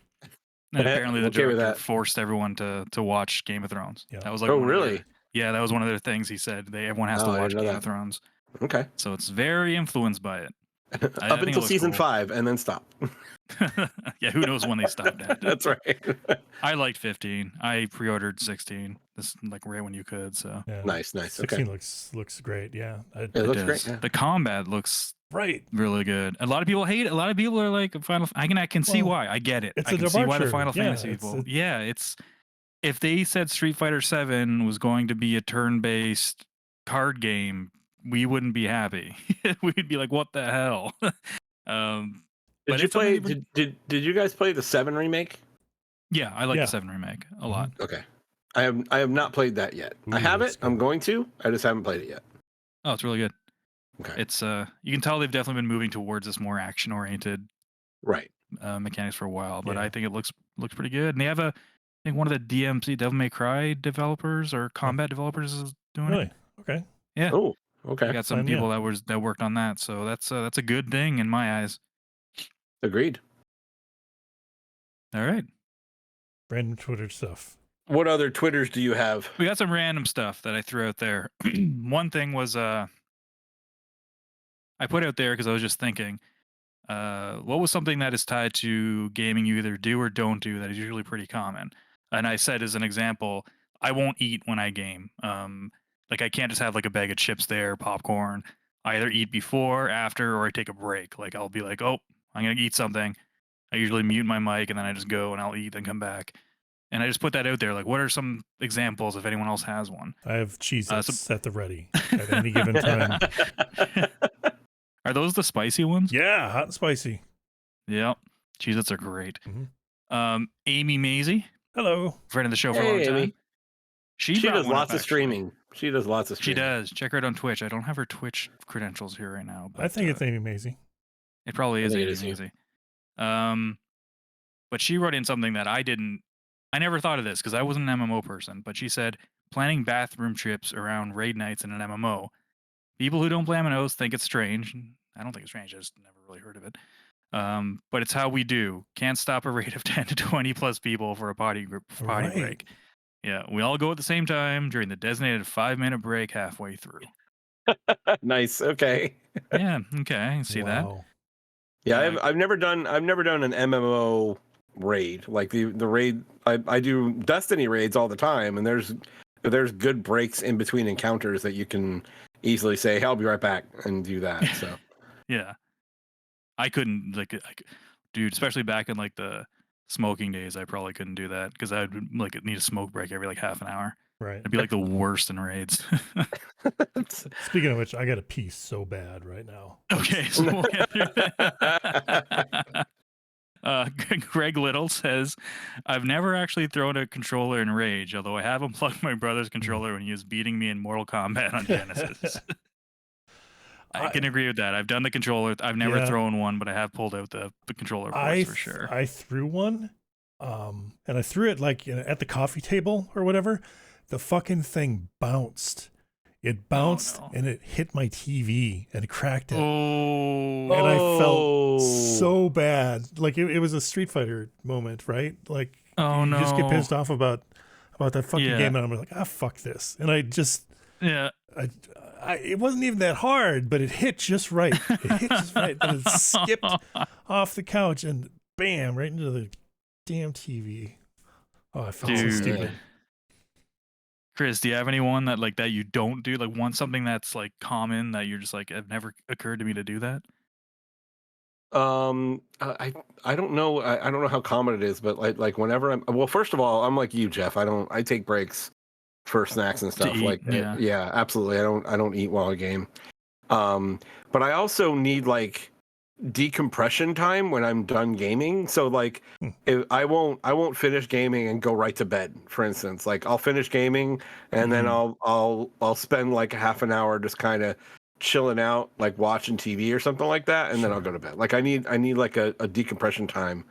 And apparently the director forced everyone to watch Game of Thrones. Yeah. That was like really? That was one of their things. He said everyone has to watch Game of Thrones. Okay. So it's very influenced by it. Up until season 5 and then stop. Yeah, who knows when they stopped at. That's right. I liked 15. I pre-ordered 16. This like right when you could. So yeah. Nice. 16 looks great. Yeah, it looks great. Yeah. The combat looks really good. A lot of people hate it. A lot of people are like Final. I can see why. I get it. I can see why the Final Fantasy people. It's if they said Street Fighter 7 was going to be a turn-based card game, we wouldn't be happy. We'd be like, what the hell? Did you play? Did you guys play the 7 remake? Yeah, I like the 7 remake a lot. Okay, I have not played that yet. I have it. I'm going to. I just haven't played it yet. Oh, it's really good. Okay, it's you can tell they've definitely been moving towards this more action-oriented mechanics for a while, but I think it looks pretty good. And they have I think one of the DMC Devil May Cry developers or combat developers is doing it. Okay. Yeah. Oh, okay. I got some people that worked on that, so that's a good thing in my eyes. Agreed. All right. Random Twitter stuff. What other Twitters do you have? We got some random stuff that I threw out there. One thing was I put out there because I was just thinking, what was something that is tied to gaming you either do or don't do that is usually pretty common? And I said as an example, I won't eat when I game. Like I can't just have like a bag of chips there, popcorn. I either eat before, after, or I take a break. Like I'll be like, oh, I'm going to eat something. I usually mute my mic and then I just go and I'll eat and come back. And I just put that out there. Like, what are some examples if anyone else has one? I have Cheez-Its at the ready at any given time. Are those the spicy ones? Yeah, hot and spicy. Yep. Cheez-Its are great. Mm-hmm. Amy Maisie. Hello. Friend of the show for a long time. Amy. She does lots of streaming. She does lots of streaming. She does. Check her out on Twitch. I don't have her Twitch credentials here right now. But, I think it's Amy Maisie. It probably is Amy Maisie. But she wrote in something that I never thought of this because I wasn't an MMO person, but she said, planning bathroom trips around raid nights in an MMO. People who don't play MMOs think it's strange. I don't think it's strange. I just never really heard of it. But it's how we do. Can't stop a raid of 10 to 20 plus people for a potty break. Yeah, we all go at the same time during the designated 5-minute break halfway through. Nice. Okay. Yeah. Okay. I can see that. Yeah, I've never done an MMO raid. Like the raid, I do Destiny raids all the time, and there's good breaks in between encounters that you can easily say, hey, I'll be right back, and do that. So yeah, I couldn't dude, especially back in like the smoking days, I probably couldn't do that because I'd like need a smoke break every like half an hour. Right. It'd be like the worst in raids. Speaking of which, I got to pee so bad right now. Okay, so we'll get through that. Greg Little says, I've never actually thrown a controller in rage, although I have unplugged my brother's controller when he was beating me in Mortal Kombat on Genesis. I can agree with that. I've done the controller. I've never thrown one, but I have pulled out the controller ports for sure. I threw one, and I threw it like at the coffee table or whatever. The fucking thing bounced. It bounced and it hit my TV and cracked it. Oh, and I felt so bad. Like it was a Street Fighter moment, right? Like you just get pissed off about that fucking game, and I'm like, fuck this. And I just it wasn't even that hard, but it hit just right. It hit just right, but it skipped off the couch and bam, right into the damn TV. Oh, I felt so stupid. Chris, do you have anyone that you don't do? Like something that's like common that you're just like, it never occurred to me to do that? I don't know. I don't know how common it is, but like whenever first of all, I'm like you, Jeff. I take breaks for snacks and stuff. Yeah, absolutely. I don't eat while I game. But I also need like decompression time when I'm done gaming. So like I won't finish gaming and go right to bed, for instance. Like I'll finish gaming and then I'll spend like a half an hour just kind of chilling out, like watching TV or something like that, and then I'll go to bed. Like I need like a decompression time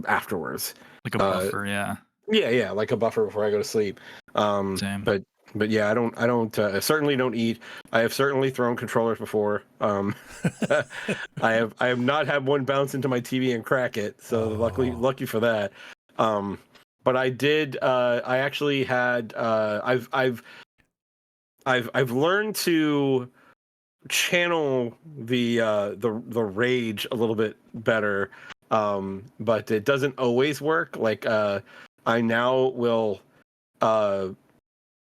afterwards. Like a buffer, Yeah, like a buffer before I go to sleep. Same. But yeah, I certainly don't eat. I have certainly thrown controllers before. I have not had one bounce into my TV and crack it. So lucky for that. But I did. I actually had. I've learned to channel the rage a little bit better. But it doesn't always work. Like I now will.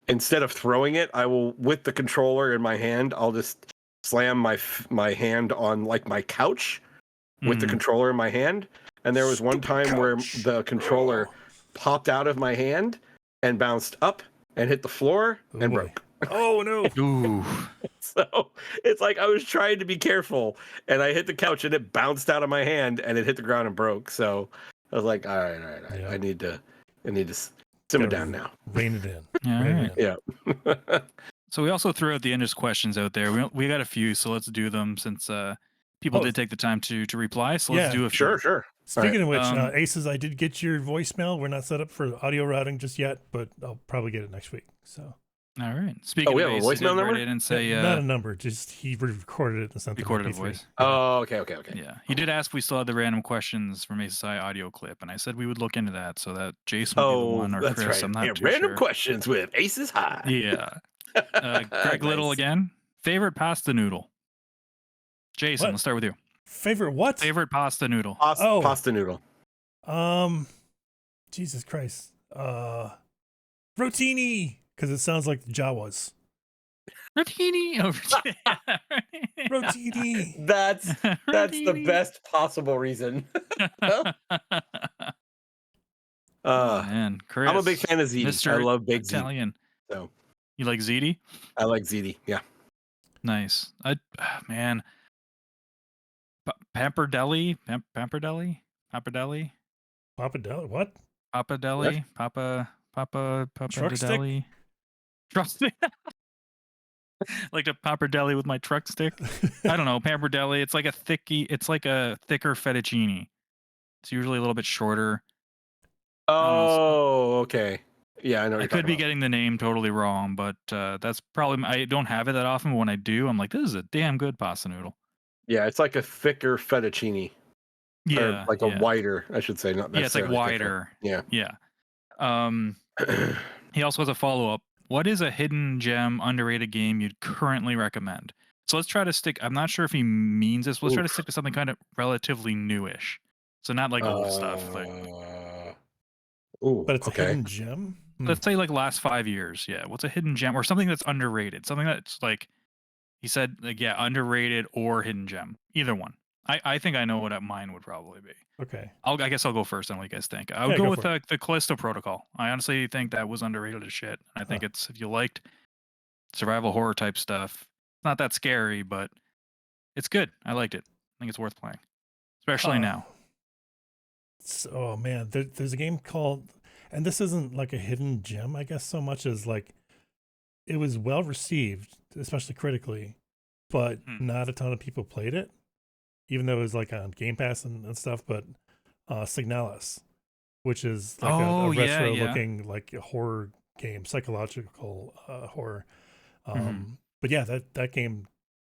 Instead of throwing it, I will, with the controller in my hand, I'll just slam my hand on like my couch with the controller in my hand. And there was one time where the controller popped out of my hand and bounced up and hit the floor and broke. Oh no! Ooh. So it's like I was trying to be careful, and I hit the couch and it bounced out of my hand and it hit the ground and broke. So I was like, all right. Yeah. I need to simmer down now. Rein it in. All right. Yeah. So we also threw out the Indis questions out there. We got a few, so let's do them since people did take the time to reply. So let's do a few. Sure. Speaking of which, Aces, I did get your voicemail. We're not set up for audio routing just yet, but I'll probably get it next week. So. All right. Speaking we of have a voicemail number? And say, not a number, just he recorded it and sent recorded a voice. Oh, okay. Yeah. He did ask if we still had the random questions from Aces audio clip, and I said we would look into that so that Jason would be the one or Chris. Right. I'm not too random sure. questions with Aces High. Yeah. Greg Little again. Favorite pasta noodle? Jason, let's start with you. Favorite what? Favorite pasta noodle. Pasta noodle. Jesus Christ. Rotini, because it sounds like the Jawas. Rotini. Rotini. That's the best possible reason. Man, Chris, I'm a big fan of ziti. Mr. I love baked Italian. ziti. So you like ziti? I like ziti. Yeah. Nice. Pappardelle. Pappardelle. What? Pappardelle. Pappardelle. Truck stick. Like a pappardelle with my truck stick. I don't know. Pappardelle. It's like a thicker fettuccine. It's usually a little bit shorter. Oh, okay. Yeah, I know. I could be getting the name totally wrong, but that's probably. I don't have it that often. But when I do, I'm like, this is a damn good pasta noodle. Yeah, it's like a thicker fettuccine. Yeah, or like a wider, I should say, not necessarily. Yeah, it's like wider. Yeah. He also has a follow-up. What is a hidden gem, underrated game you'd currently recommend? So let's try to stick. I'm not sure if he means this. Let's try to stick to something kind of relatively newish. So not like old stuff. But it's a hidden gem? Let's say like last 5 years. Yeah. What's a hidden gem or something that's underrated? Something that's like, he said, like, yeah, underrated or hidden gem. Either one. I think I know what mine would probably be. Okay. I guess I'll go first on what you guys think. I would go with the Callisto Protocol. I honestly think that was underrated as shit. I think it's, if you liked survival horror type stuff, it's not that scary, but it's good. I liked it. I think it's worth playing. especially now. Oh man, there's a game called, and this isn't like a hidden gem, I guess, so much as like it was well received, especially critically, but not a ton of people played it, even though it was like on Game Pass and stuff. But Signalis, which is like a retro looking like a horror game, psychological horror. But yeah, that game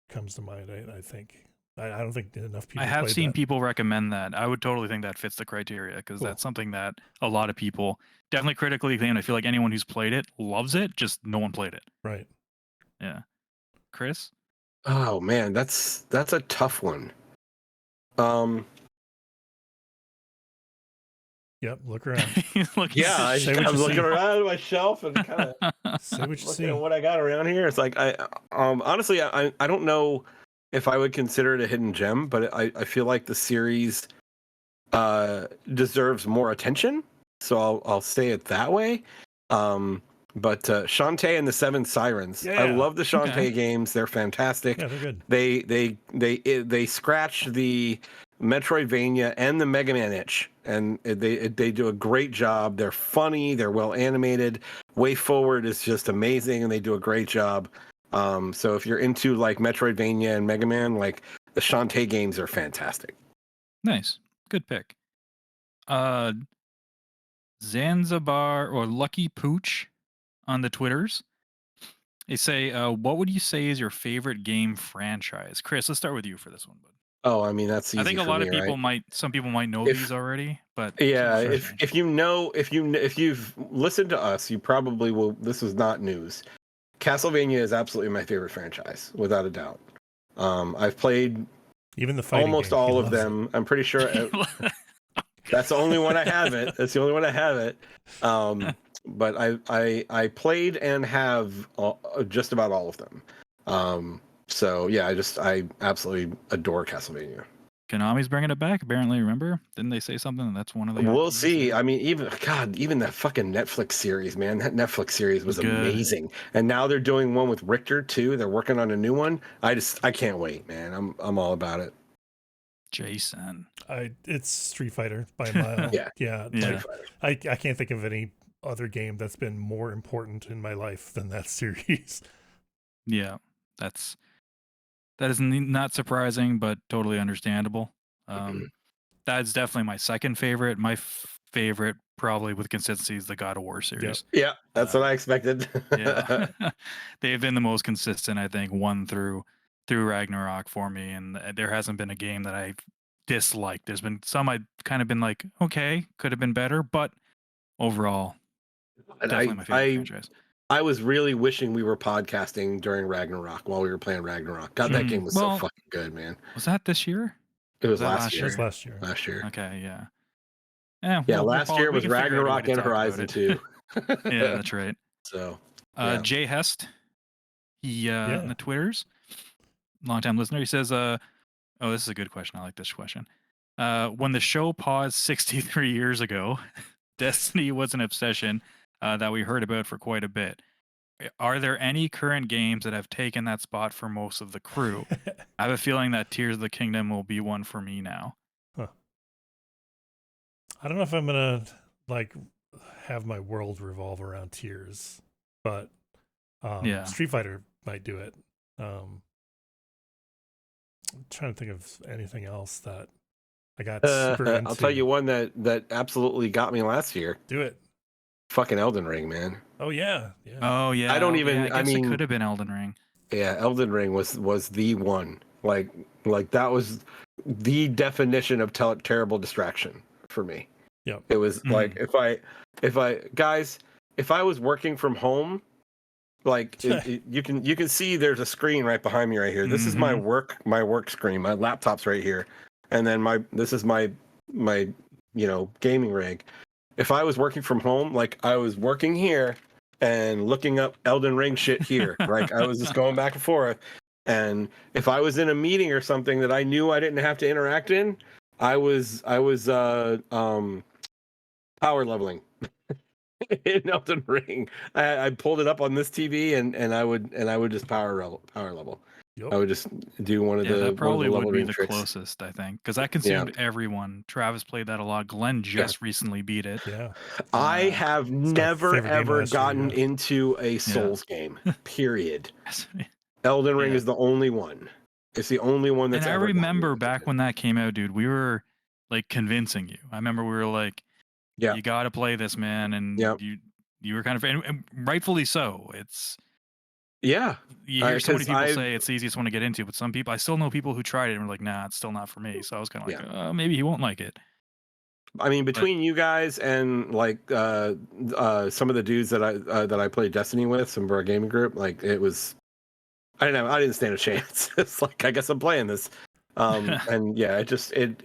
comes to mind. I think I don't think enough people. I have played seen that. people recommend that. I would totally think that fits the criteria because that's something that a lot of people definitely critically acclaimed. I feel like anyone who's played it loves it, just no one played it. Right. Yeah. Chris? Oh man, that's a tough one. Yep, look around. I'm looking around my shelf and kind of say what you looking see. at what I got around here. It's like honestly I don't know if I would consider it a hidden gem, but I feel like the series deserves more attention. So I'll say it that way. But Shantae and the Seven Sirens. Yeah. I love the Shantae games. They're fantastic. Yeah, they're good. They scratch the Metroidvania and the Mega Man itch, and they do a great job. They're funny. They're well animated. Way Forward is just amazing, and they do a great job. So if you're into like Metroidvania and Mega Man, like the Shantae games are fantastic. Nice. Good pick. Zanzibar or Lucky Pooch on the Twitters. They say, what would you say is your favorite game franchise? Chris, let's start with you for this one, bud. Oh, I mean, that's easy. I think a lot of people some people might know these already, but yeah, if you've listened to us, you probably will. This is not news. Castlevania is absolutely my favorite franchise, without a doubt. I've played even the fighting almost all of them. I'm pretty sure that's the only one I have it. That's the only one I have it. But I played and have just about all of them. So yeah, I absolutely adore Castlevania. Konami's bringing it back. Apparently, remember? Didn't they say something? That's one of the. We'll see. I mean, even that fucking Netflix series, man. That Netflix series was amazing. And now they're doing one with Richter too. They're working on a new one. I can't wait, man. I'm all about it. Jason. It's Street Fighter by a mile. yeah. I can't think of any other game that's been more important in my life than that series. Yeah, that is not surprising, but totally understandable. That's definitely my second favorite. My favorite, probably with consistency, is the God of War series. Yeah, that's what I expected. Yeah, they've been the most consistent, I think, one through Ragnarok for me, and there hasn't been a game that I've disliked. There's been some I've kind of been like, okay, could have been better, but overall, definitely my favorite franchise. I was really wishing we were podcasting during Ragnarok while we were playing Ragnarok. God, that game was so fucking good, man. Was that this year? It was last year. It was last year. Last year. Okay, yeah. Last year was Ragnarok and Horizon 2. Yeah, that's right. So, Jay Hest, he on the Twitters, long-time listener, he says, oh, this is a good question. I like this question. When the show paused 63 years ago, Destiny was an obsession that we heard about for quite a bit. Are there any current games that have taken that spot for most of the crew? I have a feeling that Tears of the Kingdom will be one for me now. Huh. I don't know if I'm gonna like have my world revolve around Tears, but Street Fighter might do it. I'm trying to think of anything else that I got super into. I'll tell you one that absolutely got me last year. Do it. Fucking Elden Ring, man. Oh yeah. Oh yeah. I don't even. Yeah, I guess it could have been Elden Ring. Yeah, Elden Ring was the one. Like that was the definition of terrible distraction for me. Yeah. It was like if I was working from home, like you can see there's a screen right behind me right here. This is my work screen. My laptop's right here, and then this is my gaming rig. If I was working from home, like I was working here and looking up Elden Ring shit here, like I was just going back and forth. And if I was in a meeting or something that I knew I didn't have to interact in, I was power leveling in Elden Ring. I pulled it up on this TV and I would just power level. Yep. I would just do one of the that probably level would be ring the tricks. closest, I think, because that consumed everyone. Travis played that a lot. Glenn just recently beat it. Yeah. I have my never favorite game ever last year, gotten yeah. into a Souls game. Period. Elden Ring Yeah. is the only one. It's the only one that's And I ever gotten me remember into back it. when that came out, dude, we were like convincing you. I remember we were like, Yeah. you got to play this, man. And Yeah. you were kind of, and rightfully so. It's, Yeah. you hear so many 'Cause people I've- say it's the easiest one to get into, but some people, I still know people who tried it and were like, nah, it's still not for me. So I was kind of like, maybe he won't like it. I mean, between you guys and like some of the dudes that I played Destiny with, some of our gaming group, like it was, I don't know, I didn't stand a chance. It's like, I guess I'm playing this, and yeah, it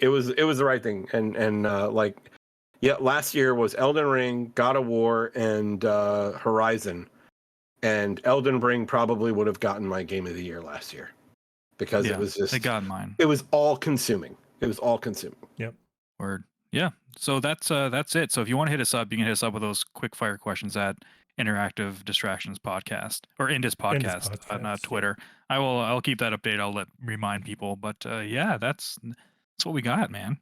was the right thing, and like, yeah, last year was Elden Ring, God of War, and Horizon, and Elden Ring probably would have gotten my game of the year last year because it was just, it got mine. it was all consuming. It was all consuming. Yep. Word. Yeah. So that's it. So if you want to hit us up, you can hit us up with those quick fire questions at Interactive Distractions Podcast or InDis Podcast on Twitter. Yeah. I'll keep that update. I'll remind people. But yeah, that's what we got, man.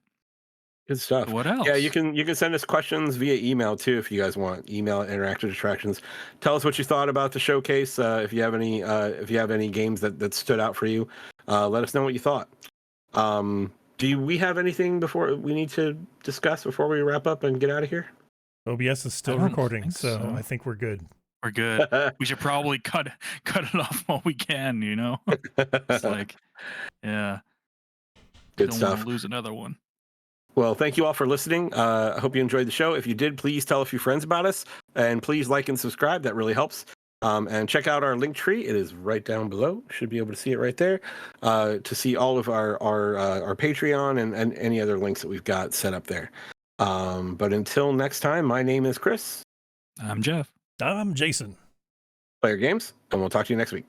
Good stuff. What else? Yeah, you can send us questions via email too if you guys want. Email at Interactive Distractions. Tell us what you thought about the showcase. If you have any games that stood out for you, let us know what you thought. Do we have anything before we need to discuss before we wrap up and get out of here? OBS is still recording, so I think we're good. We're good. We should probably cut it off while we can. You know, it's like, yeah, good don't stuff. want to lose another one. Well, thank you all for listening. I hope you enjoyed the show. If you did, please tell a few friends about us, and please like and subscribe. That really helps. And check out our Linktree. It is right down below. Should be able to see it right there. To see all of our Patreon and any other links that we've got set up there. But until next time, my name is Chris. I'm Jeff. I'm Jason. Play your games, and we'll talk to you next week.